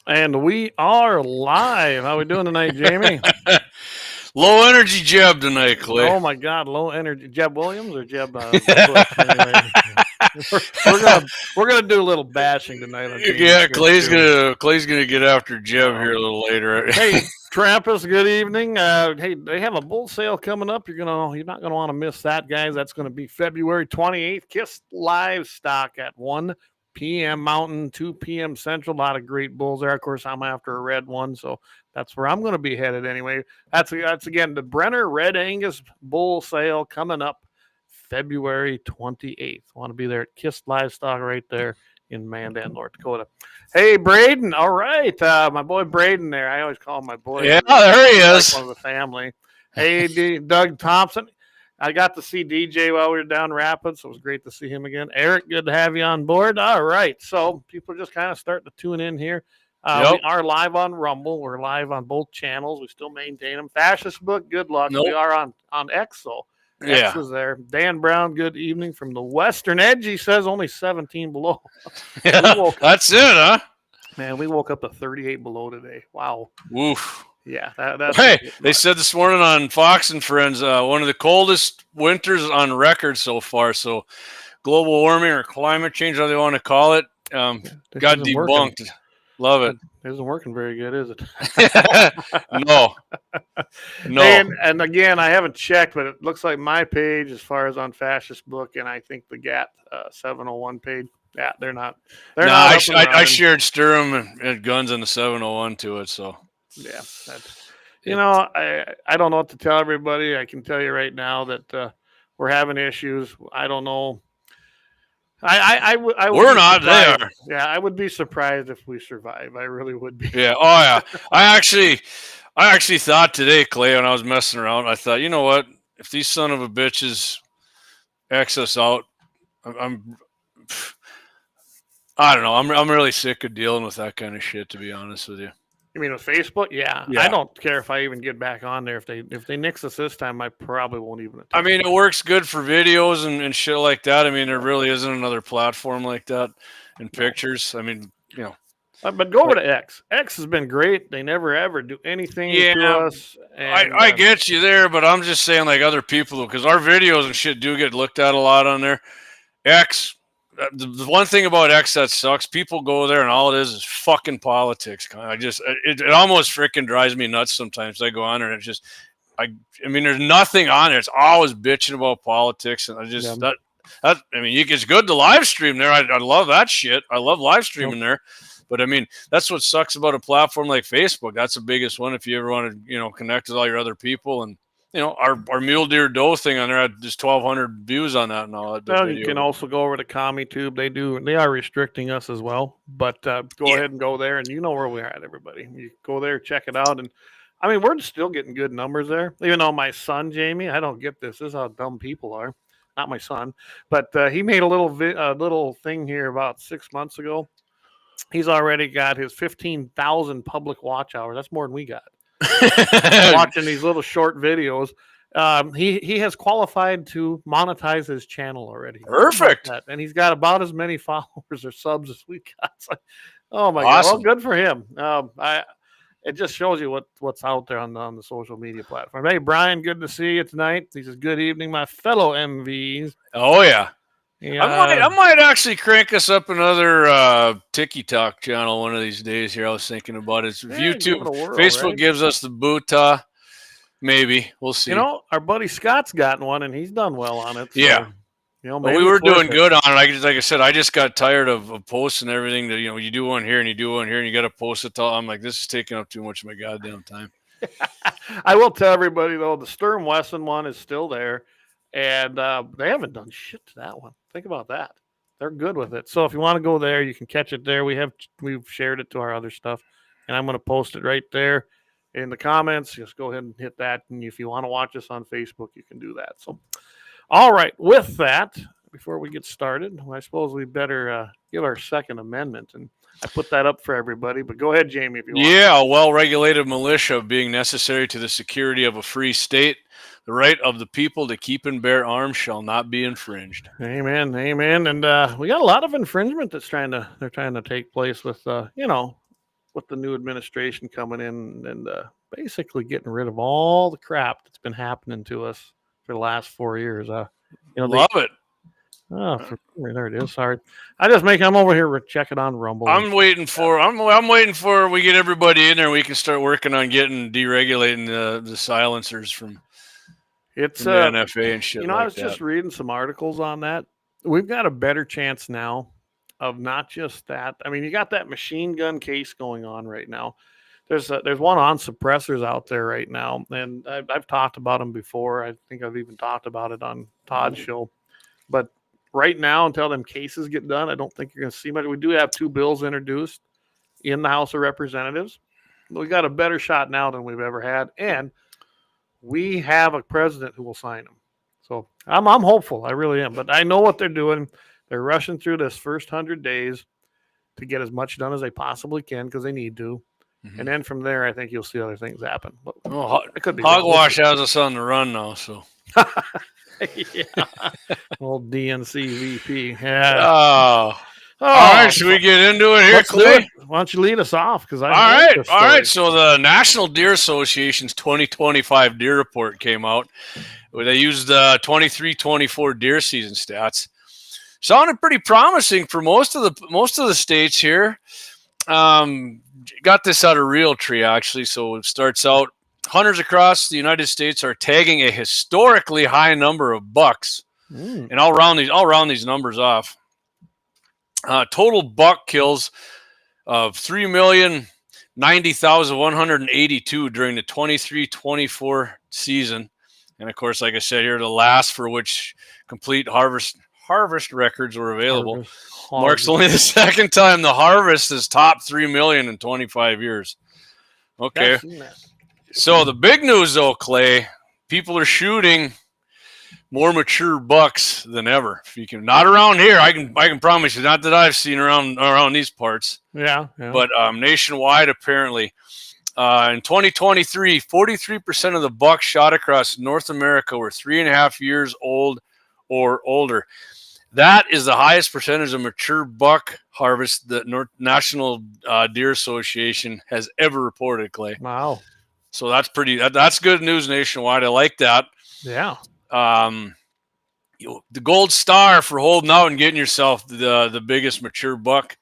And we are live. How we doing tonight, Jamie? Low energy Jeb tonight, Clay. Oh my God, low energy. Jeb Williams or Jeb Bush? Anyway, we're gonna do a little bashing tonight on Jamie. Yeah, Clay's gonna get after Jeb here a little later. Hey, Trappist, good evening. Hey, they have a bull sale coming up. You're not gonna want to miss that, guys. That's gonna be February 28th. Kiss Livestock at 1 p.m. Mountain, 2 p.m. Central. A lot of great bulls there. Of course, I'm after a red one, so that's where I'm going to be headed anyway. That's again the Brenner Red Angus Bull Sale coming up February 28th. Want to be there at Kiss Livestock right there in Mandan, North Dakota. Hey, Braden. All right. My boy Braden there. I always call him my boy. Yeah, there he is. Like one of the family. Hey, Doug Thompson. I got to see DJ while we were down Rapids, so it was great to see him again. Eric, good to have you on board. All right, so people are just kind of starting to tune in here. We are live on Rumble. We're live on both channels. We still maintain them. Facist-book, good luck. We are on X, so X is there. Dan Brown, good evening from the Western Edge. He says only 17 below. Yeah, that's it, huh? Man, we woke up to 38 below today. Wow. Woof. Yeah. That's they said this morning on Fox and Friends, one of the coldest winters on record so far. So global warming or climate change, how they want to call it, got debunked. Working. Love it. It isn't working very good, is it? No. And again, I haven't checked, but it looks like my page, as far as on Facist-book, and I think the GAT701 page, yeah, they're not. I shared Sturm and guns on the 701 to it, so. Yeah, I don't know what to tell everybody. I can tell you right now that we're having issues. I don't know. We're not there. Yeah, I would be surprised if we survive. I really would be. Yeah. Oh yeah. I actually thought today, Clay, when I was messing around, I thought, you know what? If these son of a bitches X us out, I don't know. I'm really sick of dealing with that kind of shit, to be honest with you. You mean with Facebook? Yeah. I don't care if I even get back on there. If they nix us this time, I probably won't even attempt. I mean, it works good for videos and shit like that. I mean, there really isn't another platform like that in pictures. I mean, but go over to X. X has been great. They never ever do anything to us. And, I get you there, but I'm just saying, like, other people, because our videos and shit do get looked at a lot on there. X. The one thing about X that sucks, people go there and all it is fucking politics. It almost freaking drives me nuts sometimes. I go on there and it's just, I mean, there's nothing on there. It's always bitching about politics. And it's good to live stream there. I love that shit. I love live streaming there. But I mean, that's what sucks about a platform like Facebook. That's the biggest one. If you ever want to, connect with all your other people and, our mule deer doe thing on there had just 1,200 views on that and all that. Well, you can also go over to CommieTube. They are restricting us as well, but go ahead and go there, and you know where we're at, everybody. You go there, check it out, and I mean, we're still getting good numbers there. Even though my son, Jamie, I don't get this. This is how dumb people are. Not my son, but he made a little thing here about 6 months ago. He's already got his 15,000 public watch hours. That's more than we got. Watching these little short videos. He has qualified to monetize his channel already. Perfect. And he's got about as many followers or subs as we got. It's like, oh my God. Well, good for him. It just shows you what's out there on the social media platform. Hey, Brian, good to see you tonight. He says, good evening, my fellow MVs. Oh, yeah. I might actually crank us up another TikTok channel one of these days here. I was thinking about it. If YouTube, Facebook gives us the boot, maybe. We'll see. Our buddy Scott's gotten one, and he's done well on it. So, yeah. We were doing good on it. Like I said, I just got tired of posting everything that, you do one here and you do one here and you got to post it. I'm like, this is taking up too much of my goddamn time. I will tell everybody, though, the Sturm Wesson one is still there. And they haven't done shit to that one. Think about that. They're good with it. So if you want to go there, you can catch it there. We've shared it to our other stuff, and I'm going to post it right there in the comments. Just go ahead and hit that. And if you want to watch us on Facebook, you can do that. So, all right. With that, before we get started, I suppose we better give our Second Amendment. And I put that up for everybody. But go ahead, Jamie, if you want. Yeah, a well-regulated militia being necessary to the security of a free state. The right of the people to keep and bear arms shall not be infringed. Amen, amen. And we got a lot of infringement they're trying to take place with with the new administration coming in and basically getting rid of all the crap that's been happening to us for the last 4 years. Love it. Oh, there it is. Sorry, I'm over here checking on Rumble. I'm waiting for we get everybody in there. We can start working on getting deregulating the silencers from the NFA and shit. I was just reading some articles on that. We've got a better chance now of not just that. I mean, you got that machine gun case going on right now. There's one on suppressors out there right now, and I've talked about them before. I think I've even talked about it on Todd's show. But right now, until them cases get done, I don't think you're going to see much. We do have 2 bills introduced in the House of Representatives. We got a better shot now than we've ever had, and we have a president who will sign them. So I'm hopeful. I really am. But I know what they're doing. They're rushing through this first 100 days to get as much done as they possibly can because they need to. Mm-hmm. And then from there, I think you'll see other things happen. But it could be Hogwash has us on the run now, so. Yeah. Old DNC VP. Yeah. Oh. All right, should we get into it here, Clay? Why don't you lead us off? All right. So the National Deer Association's 2025 deer report came out. They used 23-24 deer season stats. Sounded pretty promising for most of the states here. Got this out of Realtree actually. So it starts out: hunters across the United States are tagging a historically high number of bucks, and I'll round these numbers off. Total buck kills of 3,090,182 during the 23-24 season. And of course, like I said here, the last for which complete harvest records were available. Marks only the second time the harvest has topped 3 million in 25 years. Okay. So the big news though, Clay, people are shooting more mature bucks than ever. If you can, not around here, I can promise you, not that I've seen around these parts. Yeah. But nationwide, apparently, in 2023, 43% of the bucks shot across North America were 3.5 years old or older. That is the highest percentage of mature buck harvest that National Deer Association has ever reported, Clay. Wow. So that's that's good news nationwide. I like that. Yeah. The gold star for holding out and getting yourself the biggest mature buck,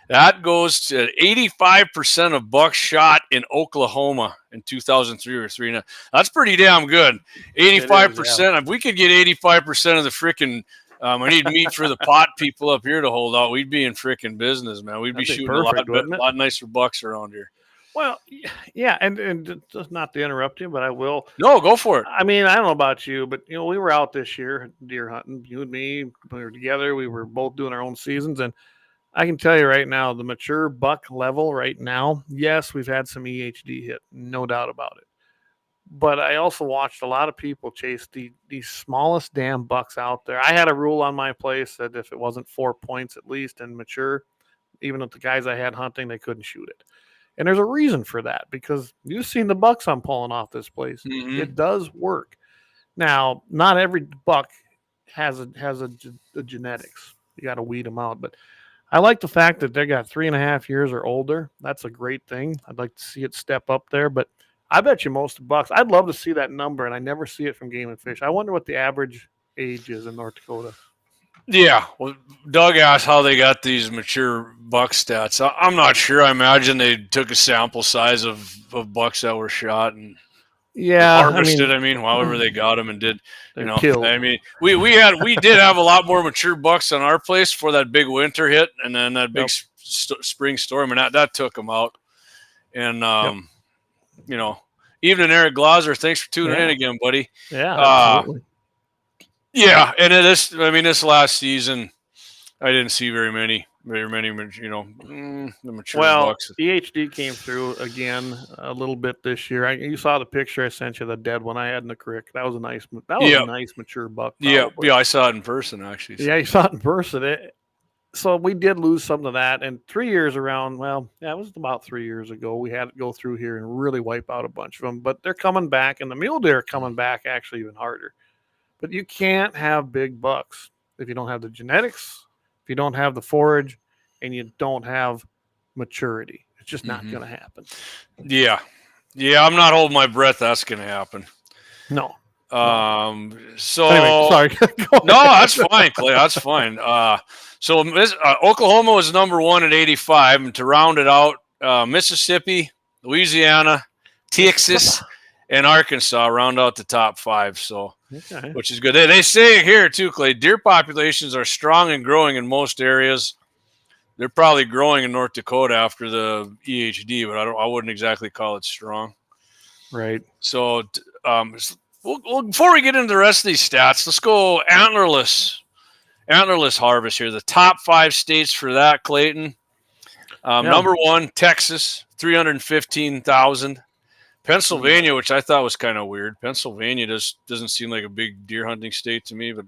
that goes to 85% of bucks shot in Oklahoma in 2003 or 3. That's pretty damn good. 85%. Yeah. If we could get 85% of the freaking, I need meat for the pot people up here to hold out, we'd be in freaking business, man. We'd be shooting a lot nicer bucks around here. Well, yeah, and just not to interrupt you, but I will. No, go for it. I mean, I don't know about you, but we were out this year deer hunting. You and me, we were together. We were both doing our own seasons, and I can tell you right now, the mature buck level right now. Yes, we've had some EHD hit, no doubt about it. But I also watched a lot of people chase the smallest damn bucks out there. I had a rule on my place that if it wasn't 4 points at least and mature, even with the guys I had hunting, they couldn't shoot it. And there's a reason for that, because you've seen the bucks I'm pulling off this place. Mm-hmm. It does work. Now, not every buck has a genetics. You got to weed them out. But I like the fact that they got 3.5 years or older. That's a great thing. I'd like to see it step up there. But I bet you most bucks, I'd love to see that number, and I never see it from Game and Fish. I wonder what the average age is in North Dakota. Yeah, well, Doug asked how they got these mature buck stats. I'm not sure. I imagine they took a sample size of bucks that were shot and harvested. However they got them and did. Killed. I mean, we did have a lot more mature bucks on our place for that big winter hit, and then that big spring storm, and that took them out. And evening, Eric Glauser. Thanks for tuning in again, buddy. Yeah, absolutely. Yeah, and this last season, I didn't see very many, the mature bucks. EHD came through again a little bit this year. You saw the picture I sent you, the dead one I had in the creek. That was a nice mature buck. Probably. Yeah, I saw it in person actually. So. Yeah, you saw it in person. So we did lose some of that, and 3 years around. Well, yeah, it was about 3 years ago. We had to go through here and really wipe out a bunch of them, but they're coming back, and the mule deer are coming back actually even harder. But you can't have big bucks if you don't have the genetics, if you don't have the forage, and you don't have maturity. It's just not going to happen. Yeah. Yeah, I'm not holding my breath that's going to happen. No. So anyway, sorry. No, that's fine, Clay. That's fine. So Oklahoma was number 1 at 85, and to round it out, Mississippi, Louisiana, Texas, and Arkansas round out the top 5. So, which is good. They say here too, Clay, deer populations are strong and growing in most areas. They're probably growing in North Dakota after the EHD, but I wouldn't exactly call it strong. Right. So, well, before we get into the rest of these stats, let's go antlerless harvest here. The top 5 states for that, Clayton. Number 1, Texas, 315,000. Pennsylvania, which I thought was kind of weird. Pennsylvania doesn't seem like a big deer hunting state to me, but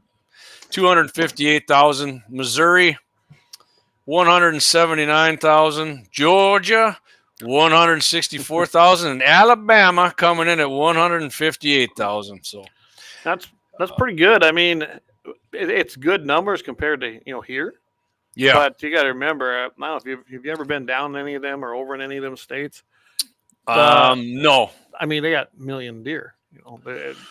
258,000. Missouri, 179,000. Georgia, 164,000, and Alabama coming in at 158,000. So that's pretty good. I mean, it's good numbers compared to here. Yeah, but you got to remember, I don't know if you've ever been down in any of them or over in any of them states. No. I mean, they got a million deer.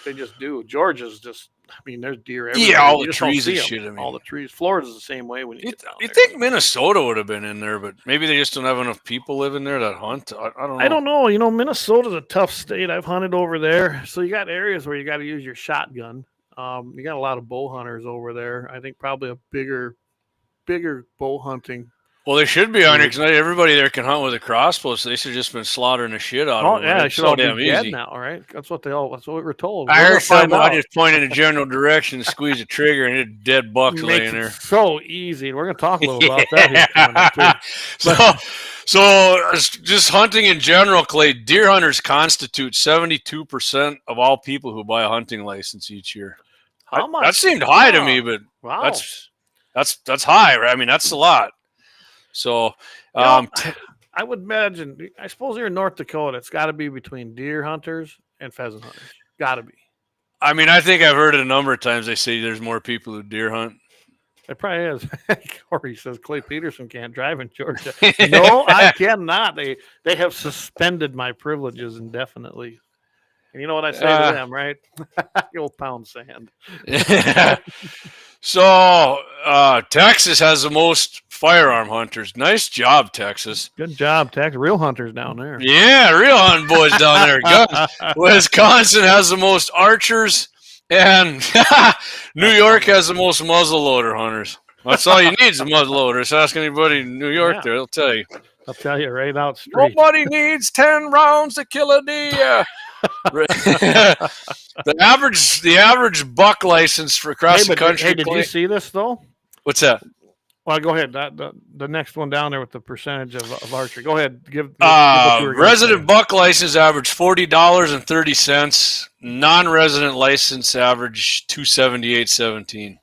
They just do. Georgia's just. I mean, there's deer everywhere. Yeah, all the trees and shit. I mean, all the trees. Florida's the same way. When you get down you there. think Minnesota would have been in there, but maybe they just don't have enough people living there that hunt. I don't know. I don't know. Minnesota's a tough state. I've hunted over there, so you got areas where you got to use your shotgun. You got a lot of bow hunters over there. I think probably a bigger bow hunting. Well, they should be on here because not everybody there can hunt with a crossbow, so they should have just been slaughtering the shit out of them. Yeah, they should all be dead easy now, right? That's what we were told. I heard somebody just point in a general direction and squeeze a trigger and a dead buck laying there. So easy. We're going to talk a little about that here coming up too. So just hunting in general, Clay, deer hunters constitute 72% of all people who buy a hunting license each year. How much? That seemed high to me, but wow. That's high, right? I mean, that's a lot. So, I would imagine, I suppose here in North Dakota, it's got to be between deer hunters and pheasant hunters. Got to be. I mean, I think I've heard it a number of times. They say there's more people who deer hunt. It probably is. Corey says Clay Peterson can't drive in Georgia. No, I cannot. They have suspended my privileges indefinitely. And you know what I say to them, right? The old pound sand. So, Texas has the most firearm hunters. Nice job, Texas. Good job, Texas. Real hunters down there. Yeah, real hunting boys down there. Wisconsin has the most archers, and New York has the most muzzleloader hunters. That's all you need is a muzzleloader. Just ask anybody in New York there, they'll tell you. I'll tell you right out straight. Nobody needs 10 rounds to kill a deer. The average buck license for across the country. Hey, did you see this though? What's that? Well, go ahead. The next one down there with the percentage of archery. Go ahead. Give resident buck license average $40.30. Non-resident license average $278.17.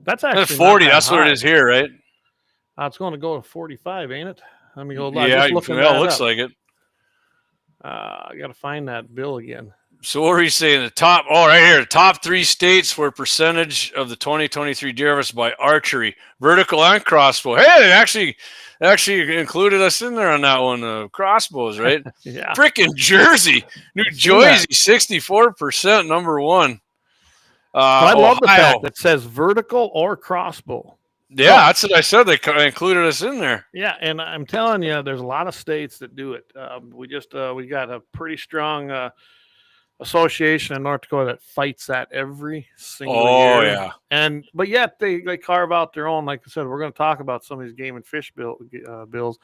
That's actually 40. That's what it is here, right? It's going to go to 45, ain't it? Let me go. Yeah, it looks like it. I got to find that bill again. So what are you saying? The top, right here, the top 3 states where percentage of the 2023 deer harvest by archery, vertical and crossbow. Hey, they actually included us in there on that one. Crossbows, right? Yeah. Freaking Jersey, New Jersey, 64%, number 1. I love the fact that it says vertical or crossbow. Yeah, that's what I said. They included us in there. Yeah, and I'm telling you, there's a lot of states that do it. We got a pretty strong association in North Dakota that fights that every single year. Oh, yeah. But yet they carve out their own. Like I said, we're going to talk about some of these game and fish bills.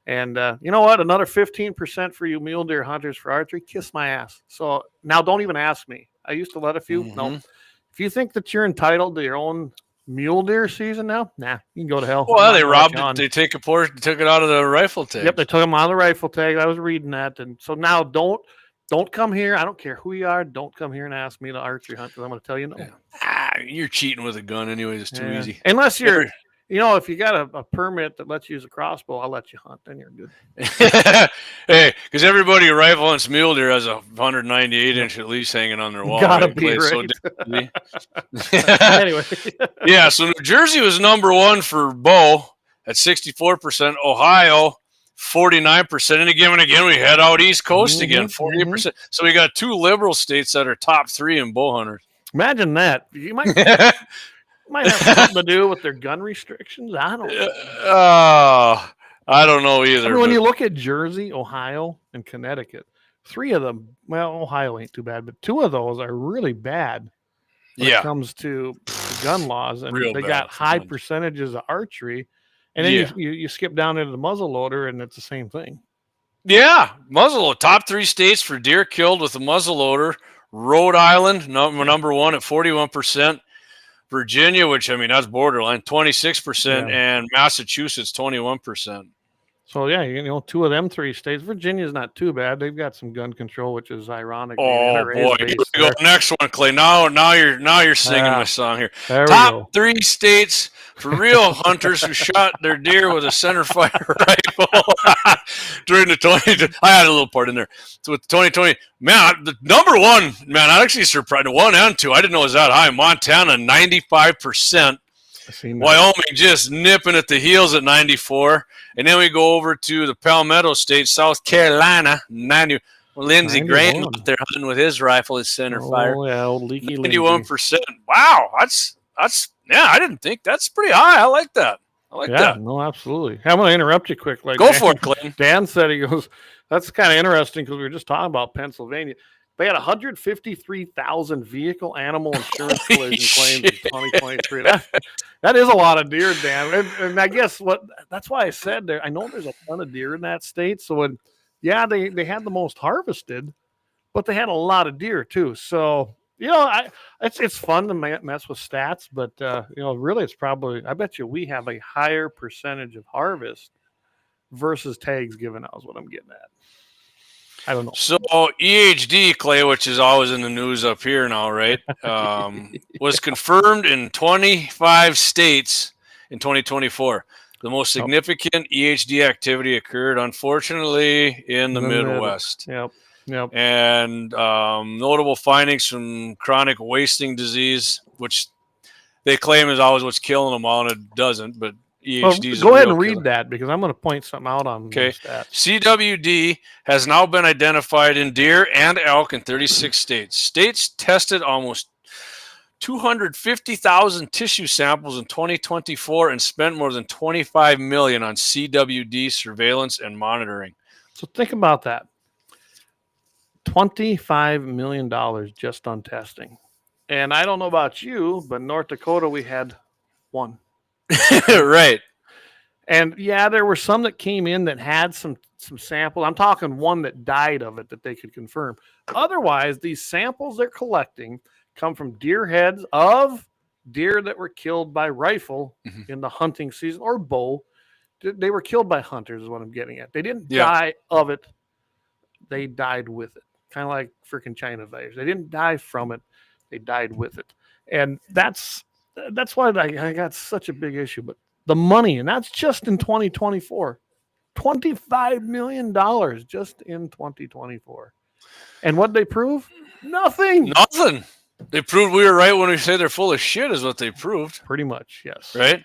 And you know what? Another 15% for you mule deer hunters for archery. Kiss my ass. So now don't even ask me. I used to let a few. Mm-hmm. No. If you think that you're entitled to your own mule deer season now, nah, you can go to hell. Well, they robbed it. They took it out of the rifle tag. Yep, they took them out of the rifle tag. I was reading that. And so now don't come here. I don't care who you are. Don't come here and ask me to archery hunt because I'm going to tell you no. Yeah. You're cheating with a gun anyways. It's too easy. Unless you're, if you got a permit that lets you use a crossbow, I'll let you hunt. Then you're good. Hey, because everybody who rifle hunts mule deer has a 198-inch at least hanging on their wall. Gotta be right. Anyway. Yeah, so New Jersey was number 1 for bow. at 64%. Ohio, 49%. And again, we head out East Coast again, 48%. So we got 2 liberal states that are top 3 in bow hunters. Imagine that. You might have something to do with their gun restrictions. I don't know. I don't know either. I mean, when you look at Jersey, Ohio, and Connecticut, 3 of them, well, Ohio ain't too bad, but 2 of those are really bad when it comes to gun laws. And they got high percentages of archery. And then you skip down into the muzzleloader, and it's the same thing. Yeah, muzzleloader. Top 3 states for deer killed with a muzzleloader. Rhode Island, number 1 at 41%. Virginia, which, I mean, that's borderline, 26%. And Massachusetts, 21%. So, yeah, 2 of them 3 states. Virginia's not too bad. They've got some gun control, which is ironic. Oh, boy. Here we go. Next one, Clay. Now you're singing my song here. Top 3 states for real hunters who shot their deer with a centerfire rifle during the 2020. I had a little part in there. So with 2020, man, the number 1, man, I actually surprised. 1 and 2, I didn't know it was that high. Montana, 95%. Wyoming just nipping at the heels at 94. And then we go over to the Palmetto State, South Carolina, 90. Lindsey Graham out there hunting with his rifle, his centerfire. Oh, yeah, old leaky 91%. Wow, that's I didn't think that's pretty high. I like that. No, absolutely. I'm going to interrupt you quick. Go for it, Clinton. Dan said, he goes, that's kind of interesting because we were just talking about Pennsylvania. They had 153,000 vehicle animal insurance collision claims in 2023. That is a lot of deer, Dan. And I guess that's why I said there. I know there's a ton of deer in that state. So they had the most harvested, but they had a lot of deer too. So it's fun to mess with stats, but really it's probably, I bet you we have a higher percentage of harvest versus tags given out is what I'm getting at. I don't know. So EHD, Clay, which is always in the news up here now, right? Was confirmed in 25 states in 2024. The most significant EHD activity occurred, unfortunately, in the Midwest. Yep. And notable findings from chronic wasting disease, which they claim is always what's killing them all, and it doesn't, but EHD go ahead and read that because I'm going to point something out on stats. CWD has now been identified in deer and elk in 36 states. States tested almost 250,000 tissue samples in 2024 and spent more than $25 million on CWD surveillance and monitoring. So think about that. $25 million just on testing. And I don't know about you, but North Dakota, we had 1. Right. And there were some that came in that had some samples. I'm talking 1 that died of it that they could confirm. Otherwise, these samples they're collecting come from deer heads of deer that were killed by rifle in the hunting season or bow. They were killed by hunters is what I'm getting at. They didn't die of it. They died with it. Kind of like freaking China virus. They didn't die from it. They died with it. And that's why I got such a big issue. But the money, and that's just in 2024, $25 million just in 2024. And what they prove? Nothing. They proved we were right when we say they're full of shit is what they proved. Pretty much, yes. Right?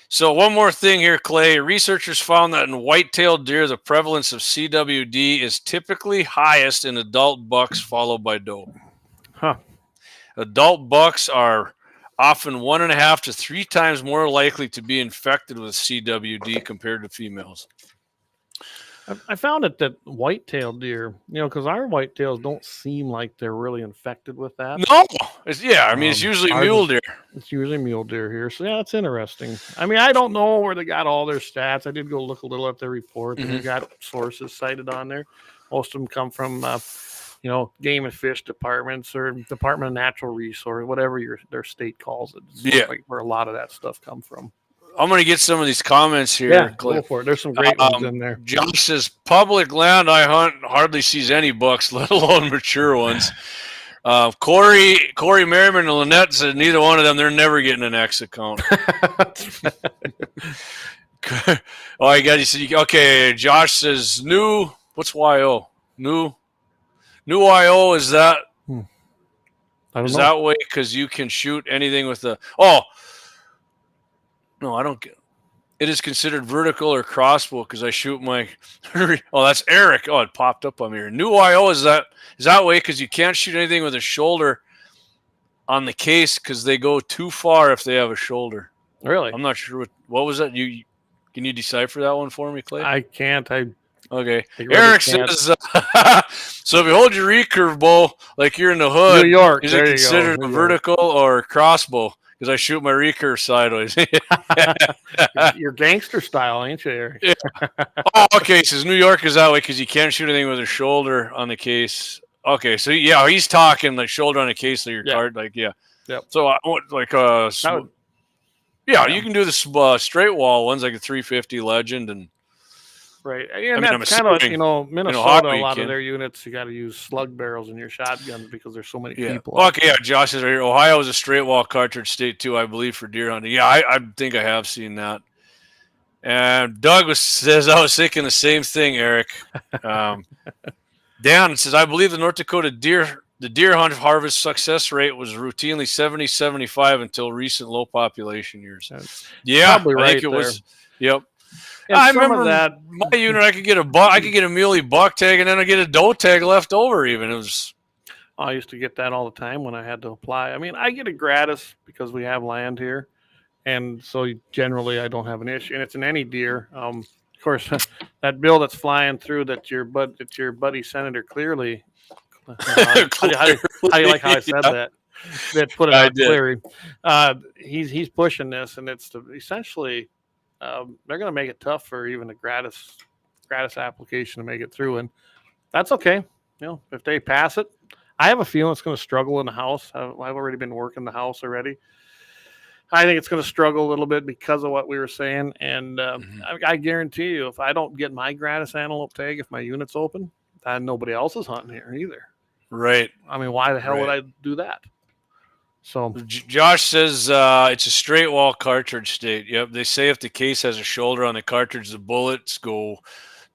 So one more thing here, Clay. Researchers found that in white-tailed deer, the prevalence of CWD is typically highest in adult bucks, followed by doe. Adult bucks are often 1.5 to 3 times more likely to be infected with CWD compared to females. I found it that white-tailed deer, because our whitetails don't seem like they're really infected with that. No, it's usually mule deer. It's usually mule deer here. So, that's interesting. I mean, I don't know where they got all their stats. I did go look a little at their report. And they got sources cited on there. Most of them come from, game and fish departments or Department of Natural Resources, whatever their state calls it. It's like where a lot of that stuff come from. I'm going to get some of these comments here. Yeah, go for it. There's some great ones in there. Josh says, public land I hunt hardly sees any bucks, let alone mature ones. Corey Merriman and Lynette said neither one of them, they're never getting an X account. I got you. Said, okay, Josh says, what's YO? New YO, is that? I don't know. That way because you can shoot anything with the... No, I don't get. it is considered vertical or crossbow because I shoot my. Oh, that's Eric. Oh, it popped up on me here. New IO is that way because you can't shoot anything with a shoulder on the case because they go too far if they have a shoulder. Really? I'm not sure what was that. Can you decipher that one for me, Clay? I can't. Okay. really Eric can't. says, so if you hold your recurve bow like you're in the hood, New York, is it considered a vertical or crossbow? Because I shoot my recurve sideways. You're gangster style, ain't you, Eric? Yeah. Oh, okay. Says New York is that way because you can't shoot anything with a shoulder on the case. Okay, so yeah, he's talking like shoulder on the case of your card, like Yep. So you can do the straight wall ones like a 350 Legend and. Right, and that's kind of Minnesota. A lot of their units, you got to use slug barrels in your shotguns because there's so many people. Okay, Josh says right here, Ohio is a straight wall cartridge state too, I believe, for deer hunting. Yeah, I think I have seen that. And Doug says I was thinking the same thing, Eric. Dan says I believe the North Dakota deer hunt harvest success rate was routinely 70-75 until recent low population years. Probably right. I think it was. Yep. And I remember that my unit. I could get a buck. I could get a muley buck tag, and then I get a doe tag left over. Even it was. I used to get that all the time when I had to apply. I mean, I get it gratis because we have land here, and so generally I don't have an issue. And it's in any deer. Of course, that bill that's flying through that your buddy Senator Clearly. How do you like how I said that? That put it on Cleary. He's pushing this, and it's essentially. They're going to make it tough for even a gratis application to make it through, and that's okay. If they pass it, I have a feeling it's going to struggle in the House. I've already been working the House already. I think it's going to struggle a little bit because of what we were saying, and I guarantee you, if I don't get my gratis antelope tag, if my unit's open, nobody else is hunting here either. Right. I mean, why the hell would I do that? So Josh says it's a straight wall cartridge state. Yep. They say if the case has a shoulder on the cartridge, the bullets go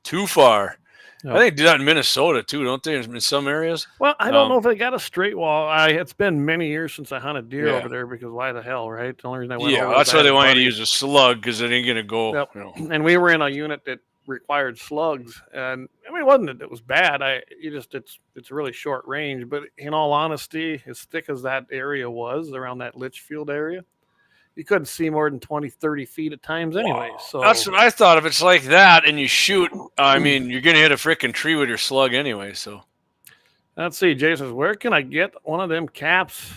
too far. Yep. I think they do that in Minnesota too, don't they? In some areas. Well, I don't know if they got a straight wall. It's been many years since I hunted deer over there because why the hell, right? The only reason I went over that's why they want you to use a slug because it ain't gonna go. Yep. And we were in a unit that required slugs, and I mean, it wasn't that it was bad. It's really short range, but in all honesty, as thick as that area was around that Litchfield area, you couldn't see more than 20-30 feet at times anyway. So that's what I thought. If it's like that and you shoot, I mean, you're gonna hit a freaking tree with your slug anyway. So let's see. Jason says, where can I get one of them caps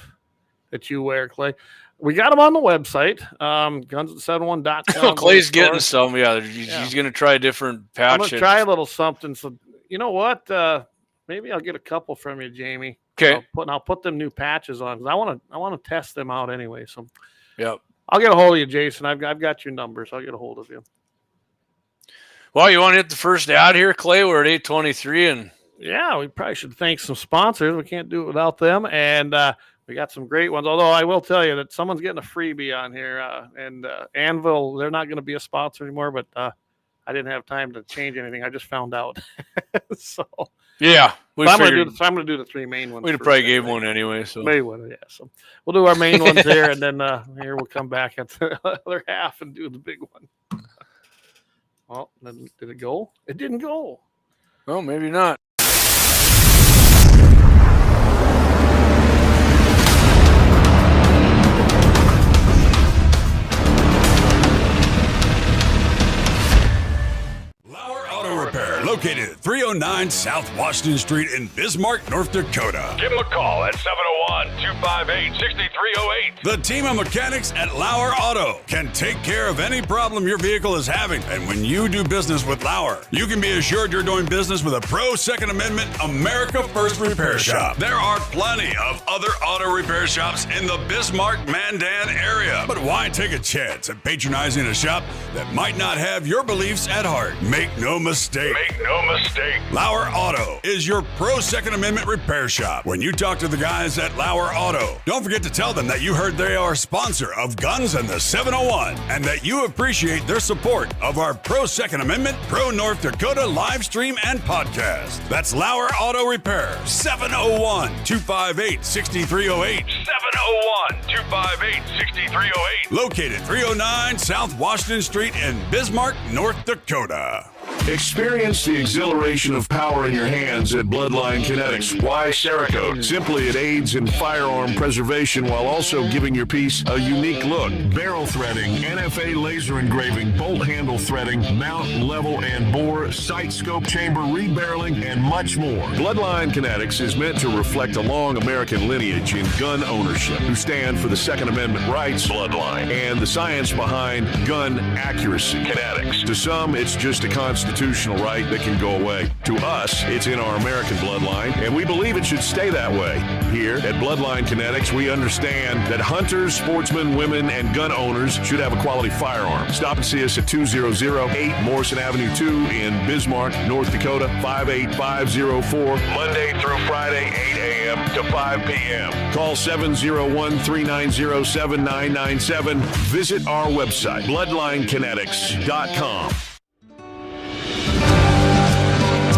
that you wear, Clay? We got them on the website, guns701.com. Clay's getting some. Yeah, he's going to try a different patch. I'm going to try a little something. So, you know what? Maybe I'll get a couple from you, Jamie. Okay. I'll put them new patches on because I want to test them out anyway. So, yep. I'll get a hold of you, Jason. I've got your numbers. I'll get a hold of you. Well, you want to hit the first ad here, Clay? We're at 8:23, and yeah, we probably should thank some sponsors. We can't do it without them, and. We got some great ones, although I will tell you that someone's getting a freebie on here. And Anvil, they're not going to be a sponsor anymore, but I didn't have time to change anything. I just found out. So yeah, I'm going to do the three main ones. We'd probably gave one anyway. So maybe, yeah. So we'll do our main ones here, and then here we'll come back at the other half and do the big one. Well, did it go? It didn't go. Well, maybe not. Located at 309 South Washington Street in Bismarck, North Dakota. Give them a call at 701-258-6308. The team of mechanics at LAUER Auto can take care of any problem your vehicle is having. And when you do business with LAUER, you can be assured you're doing business with a pro Second Amendment America First repair shop. There are plenty of other auto repair shops in the Bismarck-Mandan area. But why take a chance at patronizing a shop that might not have your beliefs at heart? Make no mistake. LAUER Auto is your pro Second Amendment repair shop. When you talk to the guys at LAUER Auto, don't forget to tell them that you heard they are a sponsor of Guns and the 701 and that you appreciate their support of our pro Second Amendment, pro North Dakota live stream and podcast. That's LAUER Auto Repair, 701-258-6308. 701-258-6308. Located 309 South Washington Street in Bismarck, North Dakota. Experience the exhilaration of power in your hands at Bloodline Kinetics. Why Cerakote? Simply, it aids in firearm preservation while also giving your piece a unique look. Barrel threading, NFA laser engraving, bolt handle threading, mount, level, and bore, sight scope chamber rebarreling, and much more. Bloodline Kinetics is meant to reflect a long American lineage in gun ownership, who stand for the Second Amendment rights, Bloodline, and the science behind gun accuracy. Kinetics. To some, it's just a constitutional right that can go away. To us, it's in our American bloodline, and we believe it should stay that way. Here at Bloodline Kinetics, we understand that hunters, sportsmen, women, and gun owners should have a quality firearm. Stop and see us at 2008 Morrison Avenue 2 in Bismarck, North Dakota, 58504, Monday through Friday, 8 a.m. to 5 p.m. Call 701-390-7997. Visit our website, bloodlinekinetics.com.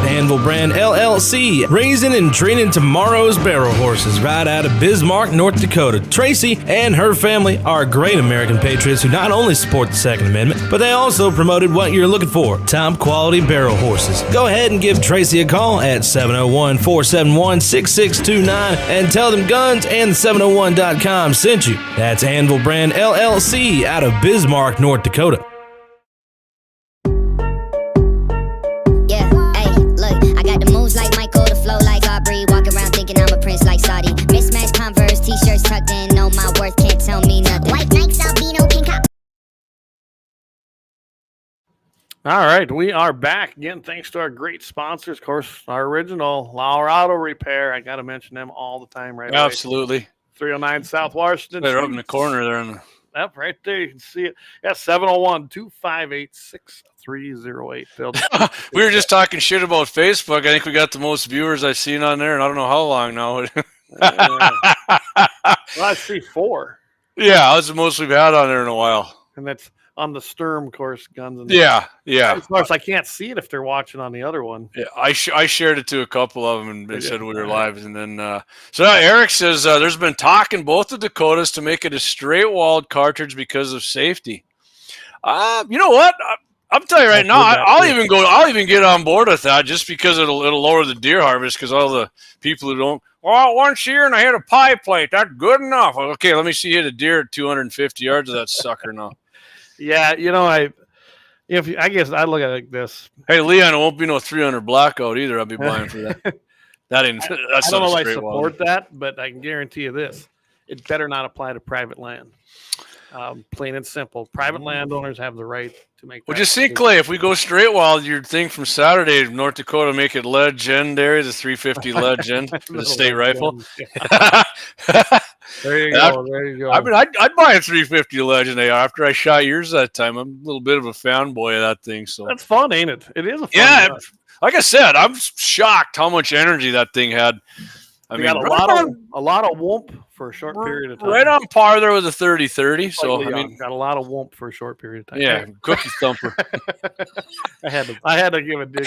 Anvil Brand LLC, raising and training tomorrow's barrel horses right out of Bismarck, North Dakota. Tracy and her family are great American patriots who not only support the Second Amendment, but they also promoted what you're looking for, top quality barrel horses. Go ahead and give Tracy a call at 701-471-6629 and tell them Guns and 701.com sent you. That's Anvil Brand LLC out of Bismarck, North Dakota. Like Michael, the flow like Aubrey. Walk around thinking I'm a prince like Saudi. Mismatched Converse, t-shirts tucked in. Know my worth, can't tell me nothing. White Nikes, albino, pink cop. All right, we are back again. Thanks to our great sponsors, of course, our original LAUER Auto Repair. I got to mention them all the time, right? Absolutely. 309 South Washington. They're up in the corner there. Yep, right there. You can see it. Yeah, 701-258-6308. We were just talking shit about Facebook. I think we got the most viewers I've seen on there, and I don't know how long now. Well, I see 4. Yeah, that's the most we've had on there in a while. And that's on the Sturm course, Guns. And yeah. Of course, I can't see it if they're watching on the other one. Yeah, I shared it to a couple of them, and they said we were live. And then, so Eric says there's been talk in both the Dakotas to make it a straight-walled cartridge because of safety. You know what? I'm telling you right now, I'll even get on board with that just because it'll lower the deer harvest, because all the people who don't, well, once a year and I hit a pie plate, that's good enough. Okay, let me see you hit a deer at 250 yards of that sucker now. Yeah, I guess I look at it like this. Hey, Leon, it won't be no 300 blackout either. I'll be buying for that. I don't know if I support that, but I can guarantee you this: it better not apply to private land. Plain and simple. Private landowners have the right to make. Well, just see, Clay, if we go straight wild, your thing from Saturday, North Dakota, make it legendary, the 350 legend for the state rifle. There you go. There you go. I mean, I'd buy a 350 legend after I shot yours that time. I'm a little bit of a fanboy of that thing. So that's fun, ain't it? It is a fun. Yeah. Like I said, I'm shocked how much energy that thing had. I mean, got a lot of whoomp for a short period of time. Right on par there with a 30-30. So I mean, got a lot of whoomp for a short period of time. Yeah, cookie thumper. I had to give a dig.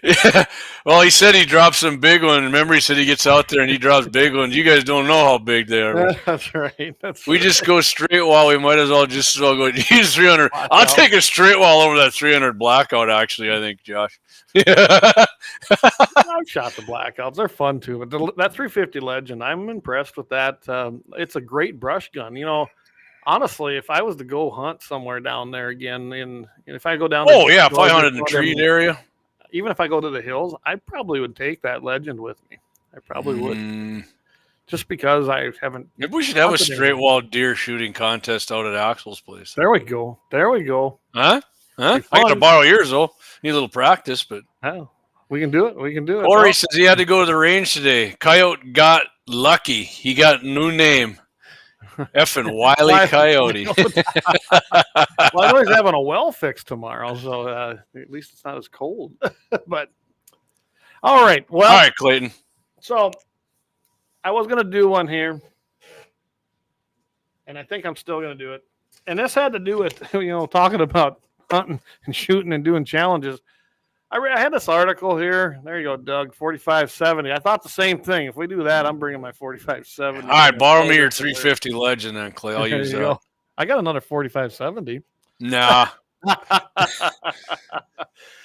Yeah. Well, he said he dropped some big one. Remember, he said he gets out there and he drops big ones. You guys don't know how big they are. That's right. We just go straight wall. We might as well just go use 300. I'll take a straight wall over that 300 blackout. Actually, I think, Josh. Yeah. I've shot the blackouts. They're fun too. But that 350 Legend, I'm impressed with that. It's a great brush gun. Honestly, if I was to go hunt somewhere down there again, if I go down, if I hunted in the treed area, even if I go to the hills, I probably would take that Legend with me. I probably would, just because I haven't. Maybe we should have a straight wall deer shooting contest out at Axel's place. There we go. Huh? I got to borrow yours though. Need a little practice, but we can do it. Or he says he had to go to the range today. Coyote got lucky. He got a new name. Effing Wiley Coyote. Well, I'm always having a well fix tomorrow, so at least it's not as cold. But All right. Well, All right, Clayton. So I was going to do one here, and I think I'm still going to do it. And this had to do with, talking about hunting and shooting and doing challenges. I had this article here. There you go, Doug, 4570. I thought the same thing. If we do that, I'm bringing my 4570. All right, borrow me your 350 Legend then, Clay. I'll use that. Go. I got another 4570. Nah.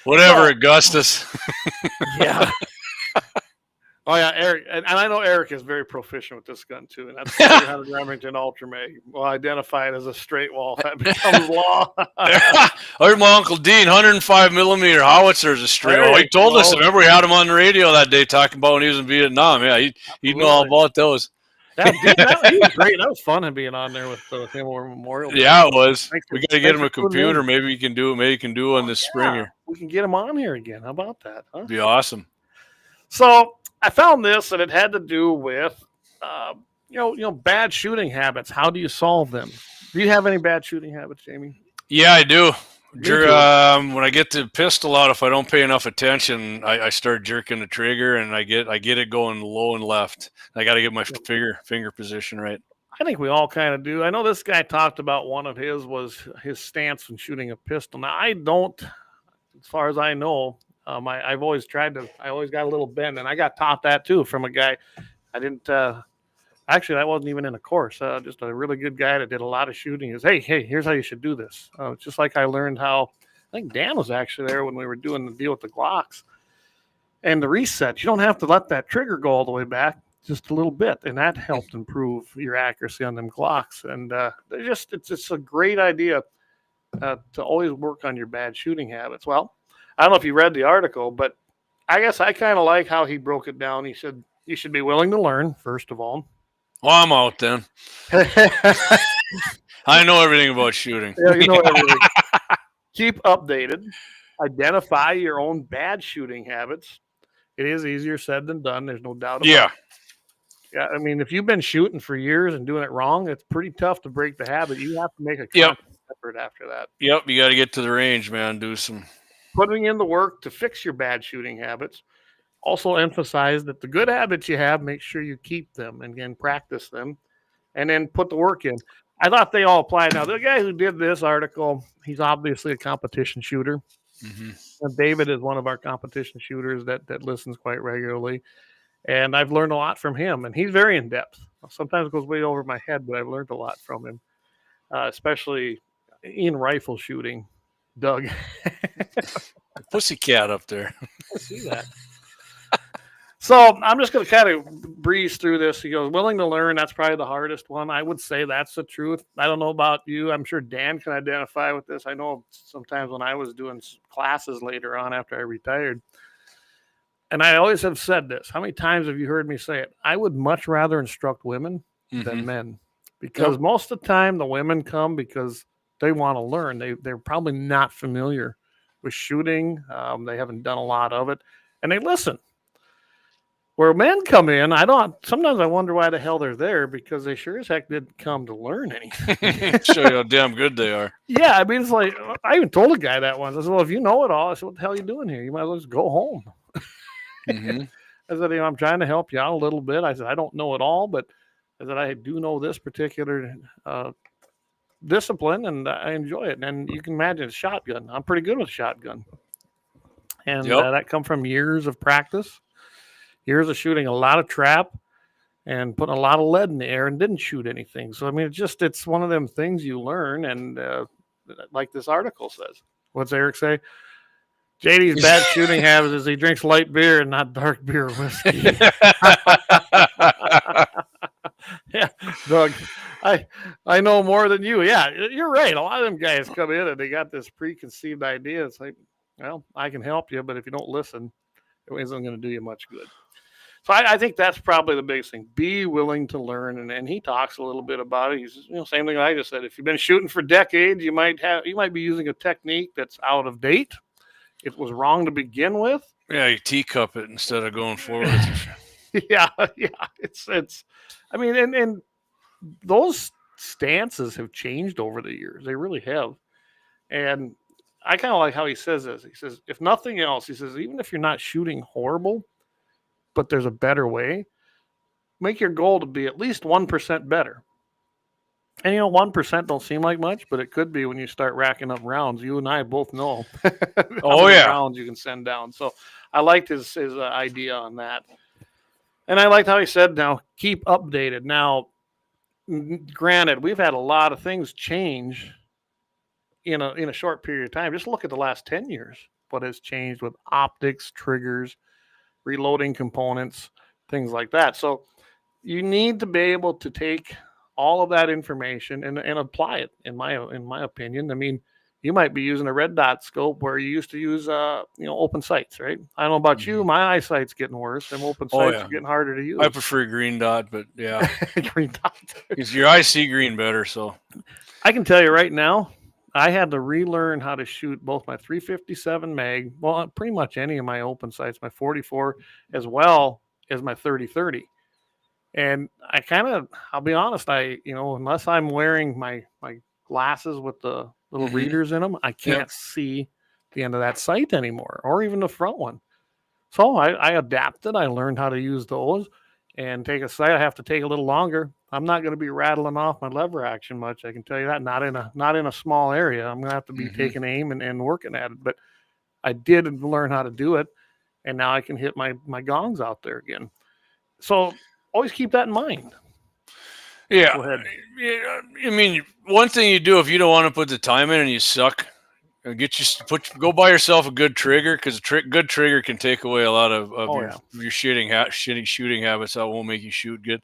Whatever, Augustus. Yeah. Oh, yeah, Eric. And I know Eric is very proficient with this gun, too. And that's 300 Remington Ultra Mag. Well, identify it as a straight wall. That becomes law. Heard my Uncle Dean, 105 millimeter howitzers a straight wall. He told us, remember we had him on the radio that day talking about when he was in Vietnam. Yeah, he'd know all about those. He was great. That was fun being on there with him over Memorial Day. Yeah, it was. We got to get him a computer. Maybe he can do it. Maybe he can do one this spring here. We can get him on here again. How about that? Huh? Be awesome. So I found this, and it had to do with, bad shooting habits. How do you solve them? Do you have any bad shooting habits, Jamie? Yeah, I do. When I get the pistol out, if I don't pay enough attention, I start jerking the trigger, and I get it going low and left. I got to get my finger position right. I think we all kind of do. I know this guy talked about one of his was his stance when shooting a pistol. Now, I don't, as far as I know, I've always tried to. I always got a little bend, and I got taught that too from a guy. I didn't. Actually, that wasn't even in a course. Just a really good guy that did a lot of shooting. Is hey, here's how you should do this. Just like I learned how. I think Dan was actually there when we were doing the deal with the Glocks and the reset. You don't have to let that trigger go all the way back, just a little bit, and that helped improve your accuracy on them Glocks. And it's a great idea to always work on your bad shooting habits. Well, I don't know if you read the article, but I guess I kind of like how he broke it down. He said you should be willing to learn, first of all. Well, I'm out then. I know everything about shooting. Yeah, you know everything. Keep updated. Identify your own bad shooting habits. It is easier said than done. There's no doubt about it. Yeah, I mean, if you've been shooting for years and doing it wrong, it's pretty tough to break the habit. You have to make a conscious effort after that. Yep, you got to get to the range, man. Do some putting in the work to fix your bad shooting habits. Also emphasize that the good habits you have, make sure you keep them and again, practice them and then put the work in. I thought they all apply. Now, the guy who did this article, he's obviously a competition shooter. Mm-hmm. David is one of our competition shooters that listens quite regularly. And I've learned a lot from him, and he's very in-depth. Sometimes it goes way over my head, but I've learned a lot from him, especially in rifle shooting. Doug. Pussycat up there. I see that. So I'm just going to kind of breeze through this. He goes, willing to learn. That's probably the hardest one. I would say that's the truth. I don't know about you. I'm sure Dan can identify with this. I know sometimes when I was doing classes later on after I retired, and I always have said this. How many times have you heard me say it? I would much rather instruct women than men, because most of the time the women come because they want to learn. They're probably not familiar with shooting. They haven't done a lot of it, and they listen. Where men come in, sometimes I wonder why the hell they're there, because they sure as heck didn't come to learn anything. Show you how damn good they are. Yeah, I mean, it's like, I even told a guy that once. I said, well, if you know it all, I said, what the hell are you doing here? You might as well just go home. Mm-hmm. I said, I'm trying to help you out a little bit. I said, I don't know it all, but I said, I do know this particular discipline, and I enjoy it. And you can imagine a shotgun. I'm pretty good with a shotgun. And that come from years of practice. Years of shooting a lot of trap and putting a lot of lead in the air and didn't shoot anything. So, I mean, it's one of them things you learn. And like this article says, what's Eric say? JD's bad shooting habits is he drinks light beer and not dark beer or whiskey. Yeah, Doug, I know more than you. Yeah, you're right. A lot of them guys come in and they got this preconceived idea. It's like, well, I can help you, but if you don't listen, it isn't going to do you much good. So I think that's probably the biggest thing. Be willing to learn, and he talks a little bit about it. He's same thing I just said. If you've been shooting for decades, you might be using a technique that's out of date. It was wrong to begin with. Yeah, you teacup it instead of going forward. yeah. It's. I mean, and those stances have changed over the years. They really have, and I kind of like how he says this. He says, if nothing else, he says, even if you're not shooting horrible, but there's a better way, make your goal to be at least 1% better. And 1% don't seem like much, but it could be when you start racking up rounds. You and I both know how many rounds you can send down. So I liked his idea on that. And I liked how he said, now keep updated. Now, granted, we've had a lot of things change in a short period of time. Just look at the last 10 years. What has changed with optics, triggers, reloading components, things like that. So you need to be able to take all of that information and apply it, in my opinion. I mean, you might be using a red dot scope where you used to use open sights, right? I don't know about you, my eyesight's getting worse, and open sights are getting harder to use. I prefer green dot, but yeah. Green dot. Because your eyes see green better, so. I can tell you right now, I had to relearn how to shoot both my 357 mag, well, pretty much any of my open sights, my 44, as well as my 30-30. And I I'll be honest, unless I'm wearing my glasses with the little readers in them, I can't see the end of that sight anymore, or even the front one. So I adapted. I learned how to use those, and take a sight. I have to take a little longer. I'm not going to be rattling off my lever action much. I can tell you that. Not in a small area. I'm going to have to be taking aim and working at it. But I did learn how to do it, and now I can hit my gongs out there again. So always keep that in mind. Yeah. Go ahead. I mean, one thing you do if you don't want to put the time in and you suck, go buy yourself a good trigger, because good trigger can take away a lot of your shooting habits. That won't make you shoot good.